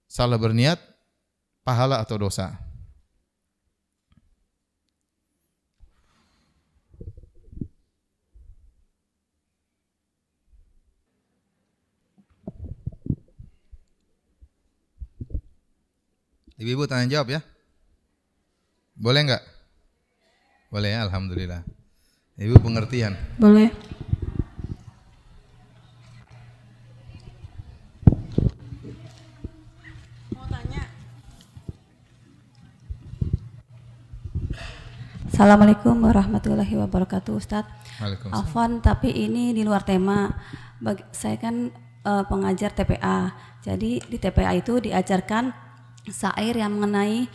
Salah berniat, pahala atau dosa. Ibu-ibu tanya jawab ya. Boleh enggak? Boleh ya, alhamdulillah. Ibu pengertian. Boleh. Mau tanya. Assalamualaikum warahmatullahi wabarakatuh, Ustadz. Waalaikumsalam. Afwan, tapi ini di luar tema. Saya kan pengajar TPA. Jadi di TPA itu diajarkan syair yang mengenai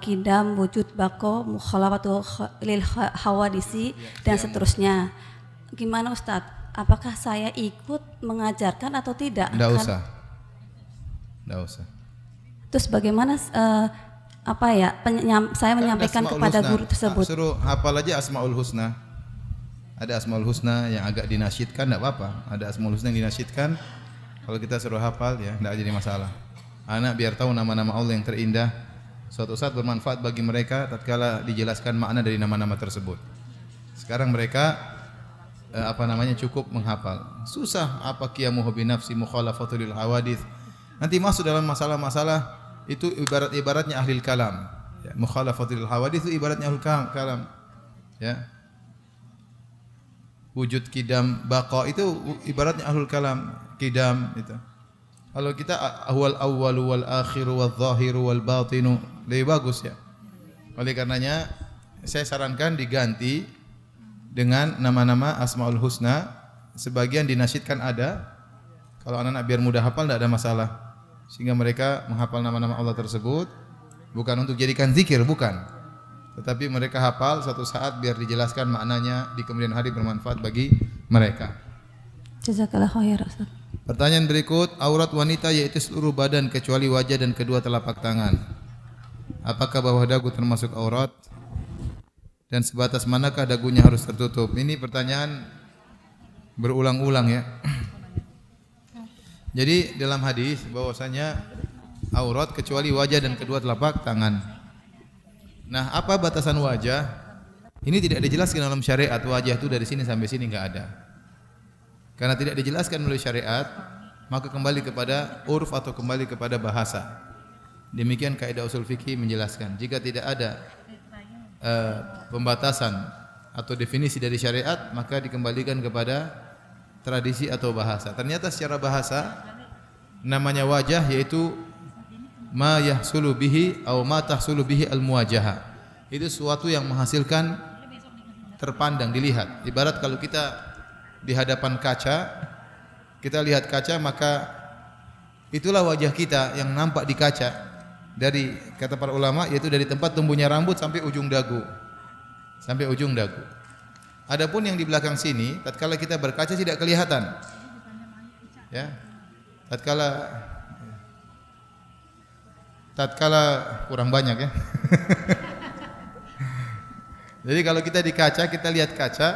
kidam, wujud, bako, mukhalafatu lil hawadisi dan seterusnya. Gimana Ustadz? Apakah saya ikut mengajarkan atau tidak? Enggak usah. Terus bagaimana saya menyampaikan kepada guru tersebut? Suruh hafal aja Asmaul Husna. Ada Asmaul Husna yang agak dinasyidkan, enggak apa-apa. Ada Asmaul Husna yang dinasyidkan. Kalau kita suruh hafal ya enggak jadi masalah. Anak biar tahu nama-nama Allah yang terindah. Suatu saat bermanfaat bagi mereka tatkala dijelaskan makna dari nama-nama tersebut. Sekarang mereka cukup menghafal. Susah apa qiyamuhu bi nafsi mukhalafatul lil hawadits. Nanti masuk dalam masalah-masalah itu ibaratnya ahli kalam. Ya, mukhalafatul lil hawadits itu ibaratnya ahli kalam. Ya. Wujud kidam baqa itu ibaratnya ahlul kalam, kidam itu. Kalau kita ahwal awwalu wal akhiru wal zahiru wal batinu lebih bagus ya. Oleh karenanya saya sarankan diganti dengan nama-nama Asmaul Husna. Sebagian dinasyidkan ada. Kalau anak-anak biar mudah hafal tidak ada masalah. Sehingga mereka menghafal nama-nama Allah tersebut bukan untuk jadikan zikir, bukan. Tetapi mereka hafal suatu saat biar dijelaskan maknanya di kemudian hari bermanfaat bagi mereka. Jazakallah khair, Ustaz. Pertanyaan berikut, aurat wanita yaitu seluruh badan kecuali wajah dan kedua telapak tangan. Apakah bawah dagu termasuk aurat? Dan sebatas manakah dagunya harus tertutup? Ini pertanyaan berulang-ulang ya. Jadi dalam hadis bahwasanya aurat kecuali wajah dan kedua telapak tangan. Nah, apa batasan wajah? Ini tidak dijelaskan dalam syariat. Wajah itu dari sini sampai sini enggak ada. Karena tidak dijelaskan oleh syariat, maka kembali kepada urf atau kembali kepada bahasa. Demikian kaidah usul fikih menjelaskan. Jika tidak ada pembatasan atau definisi dari syariat, maka dikembalikan kepada tradisi atau bahasa. Ternyata secara bahasa namanya wajah yaitu ma yahsulu bihi atau ma tahsulu bihi al-muwajahah. Itu sesuatu yang menghasilkan terpandang, dilihat. Ibarat kalau kita di hadapan kaca, kita lihat kaca, maka itulah wajah kita yang nampak di kaca. Dari kata para ulama yaitu dari tempat tumbuhnya rambut sampai ujung dagu. Sampai ujung dagu. Adapun yang di belakang sini, tatkala kita berkaca tidak kelihatan. Ya. Tatkala kurang banyak ya. Jadi kalau kita di kaca, kita lihat kaca,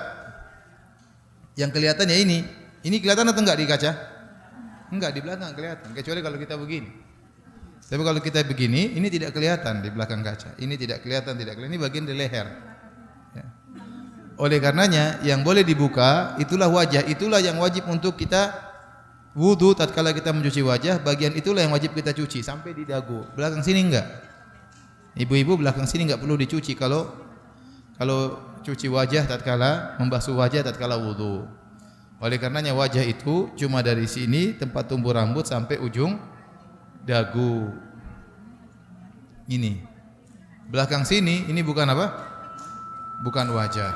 yang kelihatan ya ini. Ini kelihatan atau enggak di kaca? Enggak, di belakang kelihatan. Kecuali kalau kita begini. Tapi kalau kita begini, ini tidak kelihatan di belakang kaca. Ini tidak kelihatan. Ini bagian di leher. Ya. Oleh karenanya, yang boleh dibuka itulah wajah. Itulah yang wajib untuk kita wudu. Tatkala kita mencuci wajah, bagian itulah yang wajib kita cuci sampai di dagu. Belakang sini enggak. Ibu-ibu belakang sini enggak perlu dicuci kalau cuci wajah tatkala membasuh wajah tatkala wudu. Oleh karenanya wajah itu cuma dari sini tempat tumbuh rambut sampai ujung dagu. Ini. Belakang sini ini bukan apa? Bukan wajah.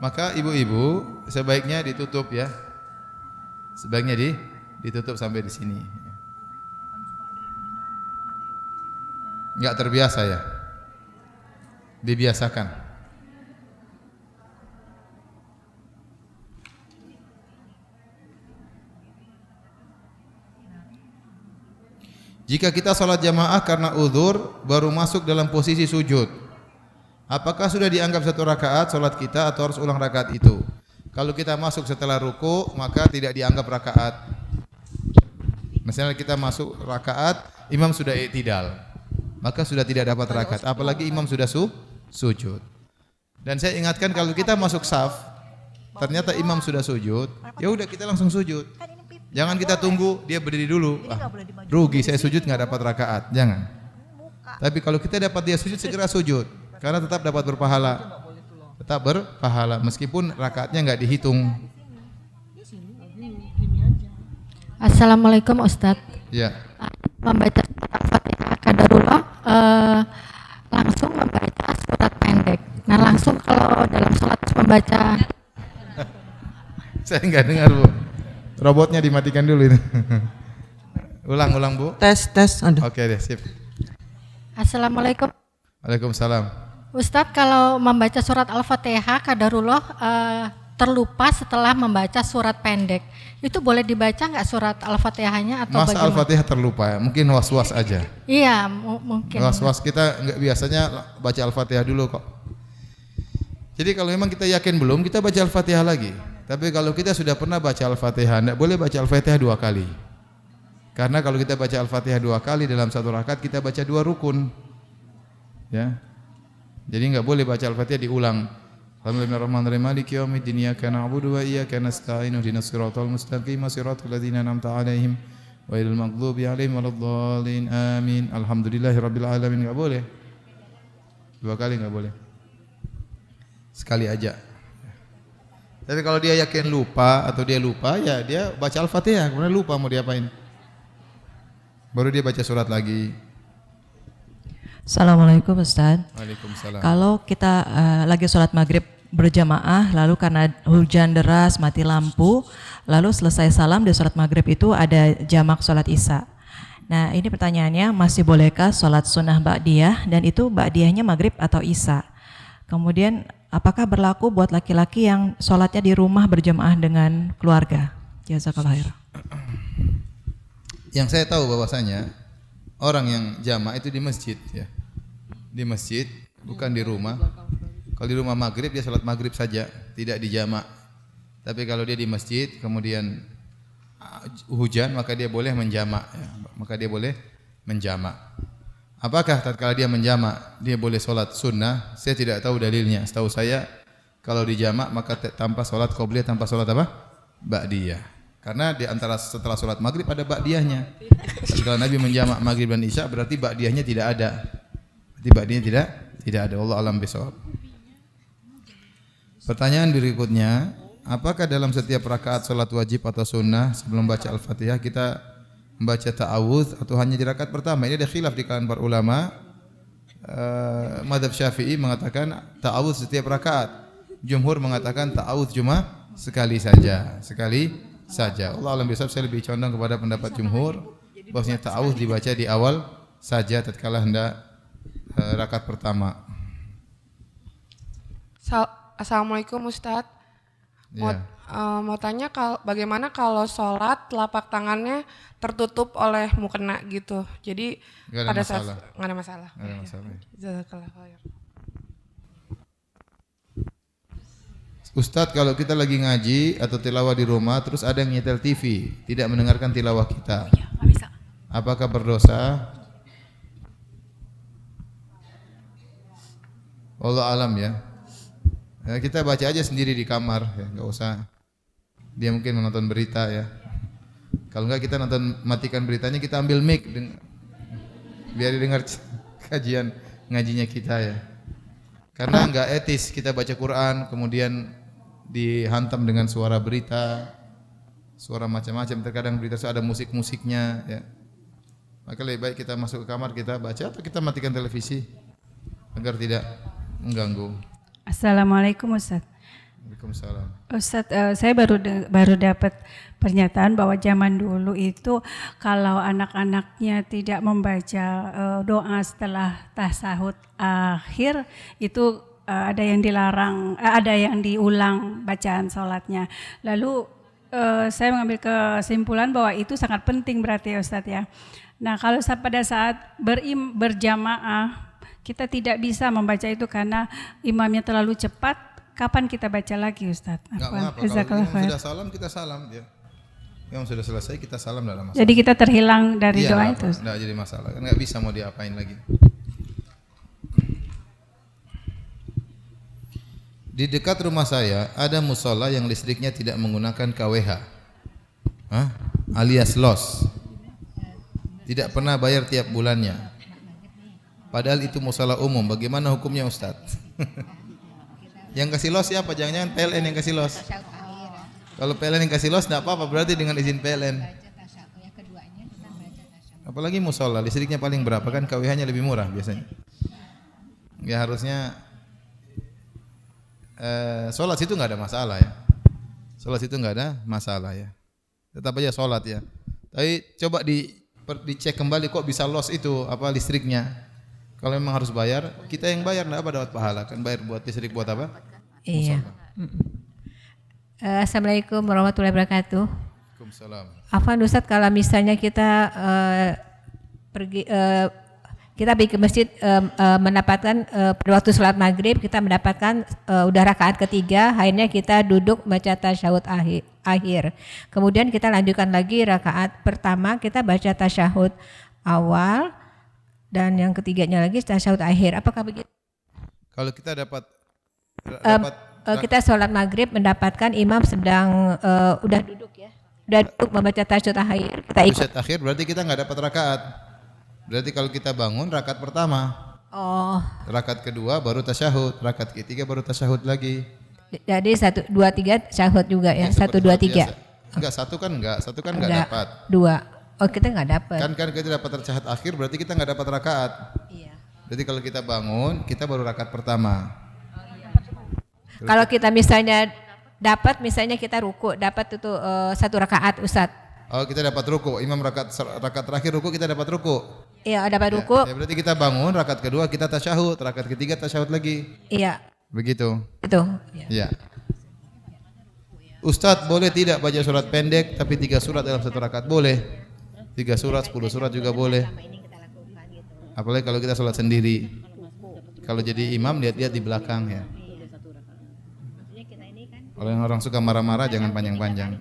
Maka ibu-ibu sebaiknya ditutup ya. Sebaiknya ditutup sampai di sini. Enggak terbiasa ya. Dibiasakan. Jika kita salat jamaah karena uzur baru masuk dalam posisi sujud, apakah sudah dianggap satu rakaat salat kita atau harus ulang rakaat itu? Kalau kita masuk setelah ruku, maka tidak dianggap rakaat. Misalnya kita masuk rakaat, imam sudah i'tidal, maka sudah tidak dapat rakaat. Apalagi imam sudah sujud. Dan saya ingatkan kalau kita masuk saf, ternyata imam sudah sujud, ya udah kita langsung sujud. Jangan kita tunggu dia berdiri dulu. Rugi saya sujud nggak dapat rakaat. Jangan. Tapi kalau kita dapat dia sujud, segera sujud, karena tetap dapat berpahala. Tetap berpahala meskipun rakaatnya nggak dihitung. Assalamualaikum Ustadz. Ya. Membaca Al-Fatihah kadarullah langsung membaca surat pendek. Nah langsung kalau dalam sholat membaca. Saya nggak dengar Bu. Robotnya dimatikan dulu itu. Ulang Bu. Tes. Aduh. Oke deh, sip. Assalamualaikum. Waalaikumsalam. Ustadz, kalau membaca surat Al-Fatihah kadarullah terlupa setelah membaca surat pendek, itu boleh dibaca nggak surat Al-Fatihahnya atau Masa bagaimana? Al-Fatihah terlupa ya? Mungkin was-was aja. Iya, mungkin. Was-was kita nggak biasanya baca Al-Fatihah dulu kok. Jadi kalau memang kita yakin belum, kita baca Al-Fatihah lagi. Tapi kalau kita sudah pernah baca Al-Fatihah, tidak boleh baca Al-Fatihah 2 kali. Karena kalau kita baca Al-Fatihah 2 kali dalam satu rakaat, kita baca 2 rukun. Ya. Jadi enggak boleh baca Al-Fatihah diulang. Bismillahirrahmanirrahim. Maliki yaumiddin. Iyyaka na'budu wa iyyaka nasta'in. Ihdinas siratal mustaqim. Siratal ladzina an'amta 'alaihim ghairil maghdubi 'alaihim waladdallin. Amin. Alhamdulillahirabbil alamin. Enggak boleh. 2 kali enggak boleh. Sekali aja. Tapi kalau dia yakin lupa atau dia lupa, ya dia baca Al-Fatihah, kemudian lupa mau diapain. Baru dia baca surat lagi. Assalamualaikum Ustaz. Waalaikumsalam. Kalau kita lagi sholat maghrib berjamaah, lalu karena hujan deras, mati lampu, lalu selesai salam di sholat maghrib itu ada jamak sholat isya. Nah ini pertanyaannya, masih bolehkah sholat sunnah ba'diyah, dan itu ba'diyahnya maghrib atau isya? Kemudian apakah berlaku buat laki-laki yang sholatnya di rumah berjamaah dengan keluarga? Jazakallah khair. Yang saya tahu bahwasanya orang yang jamaah itu di masjid ya. di masjid, bukan di rumah. Kalau di rumah maghrib dia sholat maghrib saja, tidak dijamak. Tapi kalau dia di masjid kemudian hujan maka dia boleh menjamak. Ya. Maka dia boleh menjamak. Apakah tatkala dia menjamak dia boleh sholat sunnah? Saya tidak tahu dalilnya. Setahu saya kalau dijamak maka tanpa sholat qobliyah, tanpa sholat apa? Ba'diyah. Karena di antara setelah sholat maghrib ada ba'diyahnya. Kalau Nabi menjamak maghrib dan isya berarti ba'diyahnya tidak ada. Berarti ba'diyahnya tidak ada. Allah alam bisawab. Pertanyaan berikutnya, apakah dalam setiap rakaat sholat wajib atau sunnah sebelum baca Al-Fatihah kita membaca ta'awudz atau hanya di rakaat pertama? Ini ada khilaf di kalangan para ulama. Mazhab Syafi'i mengatakan ta'awudz setiap rakaat. Jumhur mengatakan ta'awudz cuma sekali saja. Sekali saja. Allah alam bisawab, saya lebih condong kepada pendapat jumhur bahwasanya ta'awudz dibaca di awal saja tatkala hendak rakaat pertama. Assalamualaikum Ustadz. Ya. Mau tanya bagaimana kalau sholat telapak tangannya tertutup oleh mukena gitu. Jadi Nggak ada masalah. Nggak ada masalah. Nggak ada masalah. Jazakallah khair. Ustadz, kalau kita lagi ngaji atau tilawah di rumah terus ada yang nyetel TV, tidak mendengarkan tilawah kita, apakah berdosa? Allah alam ya. Kita baca aja sendiri di kamar, ya, nggak usah. Dia mungkin menonton berita ya. Kalau enggak kita matikan beritanya, kita ambil mic, biar didengar kajian ngajinya kita ya. Karena enggak etis kita baca Quran kemudian dihantam dengan suara berita, suara macam-macam. Terkadang berita itu ada musik-musiknya ya. Maka lebih baik kita masuk ke kamar, kita baca atau kita matikan televisi agar tidak mengganggu. Assalamualaikum Ustaz. Waalaikumsalam. Ustaz, saya baru dapat pernyataan bahwa zaman dulu itu kalau anak-anaknya tidak membaca doa setelah tasahud akhir itu ada yang dilarang, ada yang diulang bacaan sholatnya. Lalu saya mengambil kesimpulan bahwa itu sangat penting berarti ya Ustaz ya. Nah kalau pada saat berjamaah kita tidak bisa membaca itu karena imamnya terlalu cepat. Kapan kita baca lagi Ustaz? Enggak mengapa. Kalau imam sudah salam kita salam ya. Imam sudah selesai kita salam dalam masalah. Jadi kita terhilang dari doa itu. Enggak jadi masalah. Enggak bisa mau diapain lagi. Di dekat rumah saya ada musola yang listriknya tidak menggunakan KWH. Alias los. Tidak pernah bayar tiap bulannya. Padahal itu musola umum. Bagaimana hukumnya Ustaz? Yang kasih los siapa? Jangan-jangan PLN yang kasih los. Kalau PLN yang kasih los enggak apa-apa, berarti dengan izin PLN. Apalagi musola, listriknya paling berapa kan? KWH-nya lebih murah biasanya. Ya harusnya sholat situ enggak ada masalah ya. Sholat situ enggak ada masalah ya. Tetap aja sholat ya. Tapi coba dicek kembali kok bisa los itu apa listriknya. Kalau memang harus bayar, kita yang bayar enggak apa dapat pahala kan, bayar buat listrik buat apa? Iya. Assalamualaikum warahmatullahi wabarakatuh. Waalaikumsalam. Afwan Ustaz, kalau misalnya kita kita pergi ke masjid mendapatkan pada waktu sholat maghrib kita mendapatkan udah rakaat ketiga, akhirnya kita duduk baca tasyahud akhir. Kemudian kita lanjutkan lagi rakaat pertama kita baca tasyahud awal. Dan yang ketiganya lagi tasyahud akhir. Apakah begitu? Kalau kita dapat kita sholat maghrib mendapatkan imam sedang udah duduk ya, udah duduk membaca tasyahud akhir. Kita ikut. Tasyahud akhir berarti kita nggak dapat rakaat. Berarti kalau kita bangun rakaat pertama. Oh. Rakaat kedua baru tasyahud, rakaat ketiga baru tasyahud lagi. Jadi 1, 2, 3 tasyahud juga ya. 1, 2, 3. Enggak, satu kan enggak dapat. 2. Oh kita nggak dapat. Kan kita dapat tasyahud akhir berarti kita nggak dapat rakaat. Iya. Berarti kalau kita bangun kita baru rakaat pertama. Kalau kita misalnya dapat, misalnya kita ruku, dapat itu 1 rakaat Ustaz. Oh kita dapat ruku, imam rakaat terakhir ruku kita dapat ruku. Iya dapat ruku. Ya, berarti kita bangun rakaat kedua kita tasyahud, rakaat ketiga tasyahud lagi. Iya. Begitu. Itu. Iya. Ustadz boleh tidak baca surat pendek tapi 3 surat dalam 1 rakaat? Boleh. 3 surat, 10 surat juga boleh. Apalagi kalau kita sholat sendiri. Kalau jadi imam lihat-lihat di belakang ya. Kalau yang orang suka marah-marah jangan panjang-panjang.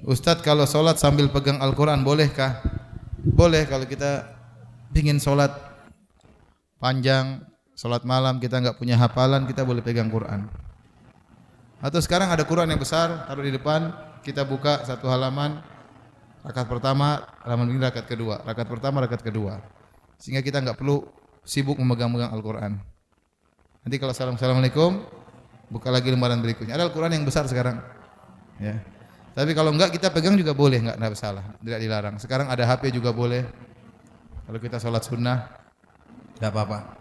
Ustadz, kalau sholat sambil pegang Al-Quran bolehkah? Boleh kalau kita ingin sholat panjang, sholat malam kita nggak punya hafalan, kita boleh pegang Quran. Atau sekarang ada Quran yang besar, taruh di depan, kita buka satu halaman, rakaat pertama, halaman ini rakaat kedua, rakaat pertama, rakaat kedua. Sehingga kita nggak perlu sibuk memegang-megang Al-Quran. Nanti kalau assalamualaikum, buka lagi lembaran berikutnya. Ada Al-Quran yang besar sekarang. Ya. Tapi kalau enggak kita pegang juga boleh, enggak salah, tidak dilarang. Sekarang ada HP juga boleh. Kalau kita sholat sunnah, tidak apa-apa.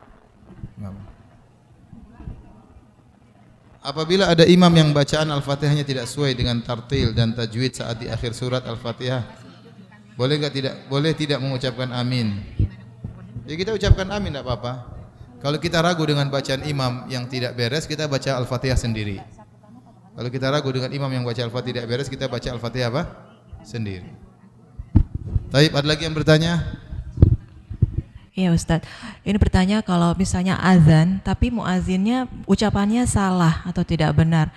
Apabila ada imam yang bacaan Al-Fatihahnya tidak sesuai dengan tartil dan tajwid saat di akhir surat Al-Fatihah, boleh enggak tidak mengucapkan amin? Ya kita ucapkan amin, tidak apa-apa. Kalau kita ragu dengan bacaan imam yang tidak beres, kita baca Al-Fatihah sendiri. Kalau kita ragu dengan imam yang baca Al-Fatihah tidak beres, kita baca Al-Fatihah apa? Sendiri. Taib, ada lagi yang bertanya? Iya Ustadz, ini bertanya kalau misalnya azan, tapi muazinnya ucapannya salah atau tidak benar,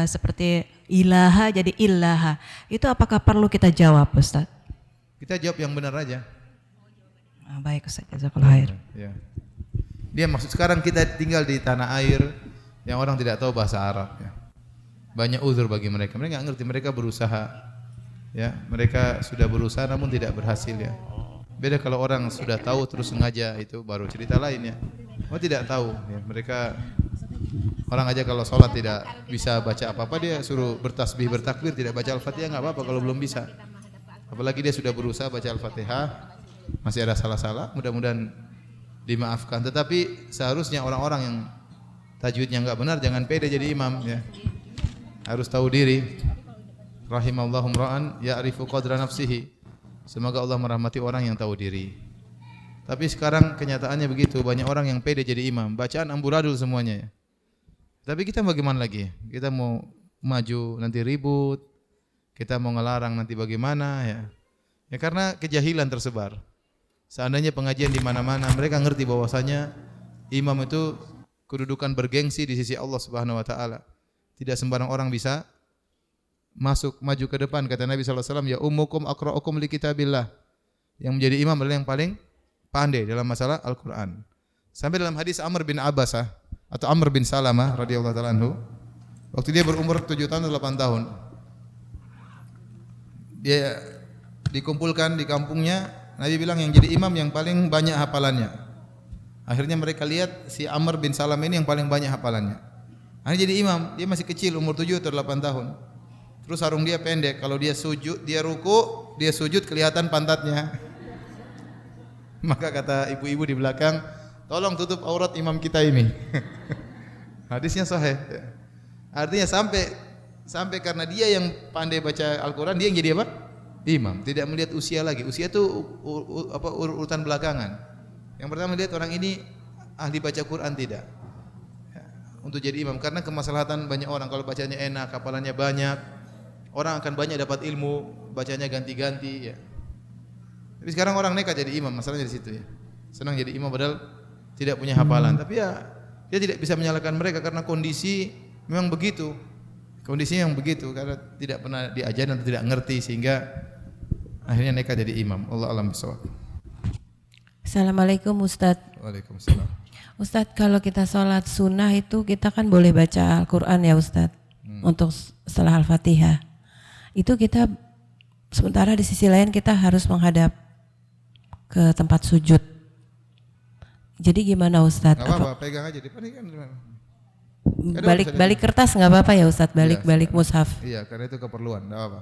seperti ilaha jadi illaha, itu apakah perlu kita jawab Ustadz? Kita jawab yang benar aja. Baik Ustadz, jazakallahu khair. Ya. Dia maksud sekarang kita tinggal di tanah air yang orang tidak tahu bahasa Arab. Ya. Banyak uzur bagi mereka. Mereka nggak ngerti. Mereka berusaha. Ya, mereka sudah berusaha namun tidak berhasil ya. Beda kalau orang sudah tahu terus sengaja, itu baru cerita lain ya. Oh tidak tahu. Ya. Mereka orang aja kalau sholat tidak bisa baca apa-apa, dia suruh bertasbih bertakbir tidak baca Al-Fatihah nggak apa-apa kalau belum bisa. Apalagi dia sudah berusaha baca Al-Fatihah, masih ada salah-salah. Mudah-mudahan dimaafkan. Tetapi seharusnya orang-orang yang tajwidnya nggak benar jangan pede jadi imam ya. Harus tahu diri. Rahimallahu ra'an ya'rifu qadra nafsihi. Semoga Allah merahmati orang yang tahu diri. Tapi sekarang kenyataannya begitu, banyak orang yang pede jadi imam, bacaan amburadul semuanya ya. Tapi kita bagaimana lagi? Kita mau maju nanti ribut, kita mau ngelarang nanti bagaimana ya? Ya karena kejahilan tersebar. Seandainya pengajian di mana-mana, mereka ngerti bahwasanya imam itu kedudukan bergengsi di sisi Allah Subhanahu wa taala. Tidak sembarang orang bisa masuk maju ke depan. Kata Nabi sallallahu alaihi wasallam, ya ummukum aqra'ukum li kitabillah. Yang menjadi imam adalah yang paling pandai dalam masalah Al-Qur'an. Sampai dalam hadis Amr bin Abbasah atau Amr bin Salamah radhiyallahu taala anhu, waktu dia berumur 7 tahun atau 8 tahun, dia dikumpulkan di kampungnya. Nabi bilang yang jadi imam yang paling banyak hafalannya. Akhirnya mereka lihat si Amr bin Salamah ini yang paling banyak hafalannya. Ini jadi imam, dia masih kecil umur 7 atau 8 tahun. Terus sarung dia pendek, kalau dia sujud, dia ruku, dia sujud kelihatan pantatnya. Maka kata ibu-ibu di belakang, tolong tutup aurat imam kita ini. Hadisnya sahih. Artinya sampai karena dia yang pandai baca Al-Quran, dia yang jadi apa? Imam. Tidak melihat usia lagi. Usia itu urutan belakangan. Yang pertama lihat orang ini ahli baca Quran tidak. Untuk jadi imam karena kemaslahatan banyak orang, kalau bacanya enak, hafalannya banyak, orang akan banyak dapat ilmu, bacanya ganti-ganti ya. Tapi sekarang orang nekat jadi imam, masalahnya di situ ya. Senang jadi imam padahal tidak punya hafalan, tapi ya dia tidak bisa menyalahkan mereka karena kondisi memang begitu. Kondisinya yang begitu karena tidak pernah diajarin atau tidak ngerti sehingga akhirnya nekat jadi imam. Allah alam bisawab. Assalamualaikum Ustadz. Waalaikumsalam. Ustadz, kalau kita sholat sunnah itu kita kan boleh baca Al-Quran ya Ustadz, untuk setelah Al-Fatihah. Itu kita sementara di sisi lain kita harus menghadap ke tempat sujud. Jadi gimana Ustadz? Gak apa-apa, pegang aja di depan kan. Balik kertas nggak apa-apa ya Ustadz, balik mushaf. Iya, karena itu keperluan, nggak apa-apa.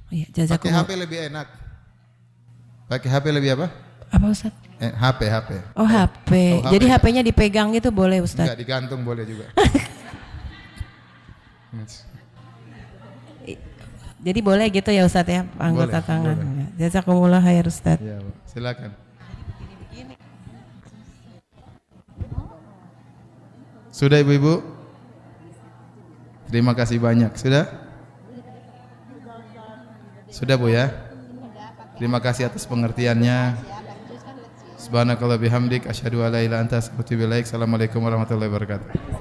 Iya, pakai HP lebih enak. Pakai HP lebih apa? Apa Ustadz? HP. Oh HP. Jadi HP-nya dipegang gitu boleh Ustadz? Enggak, digantung boleh juga. Jadi boleh gitu ya Ustadz ya, anggota tangan. Jazakumullah khair Ustadz. Ya, silakan. Sudah ibu-ibu? Terima kasih banyak. Sudah? Sudah Bu ya? Terima kasih atas pengertiannya. Subhanakallah bihamdik asyhadu an la ilaha illa anta astaghfiruka wa atubu ilaik. Assalamualaikum warahmatullahi wabarakatuh.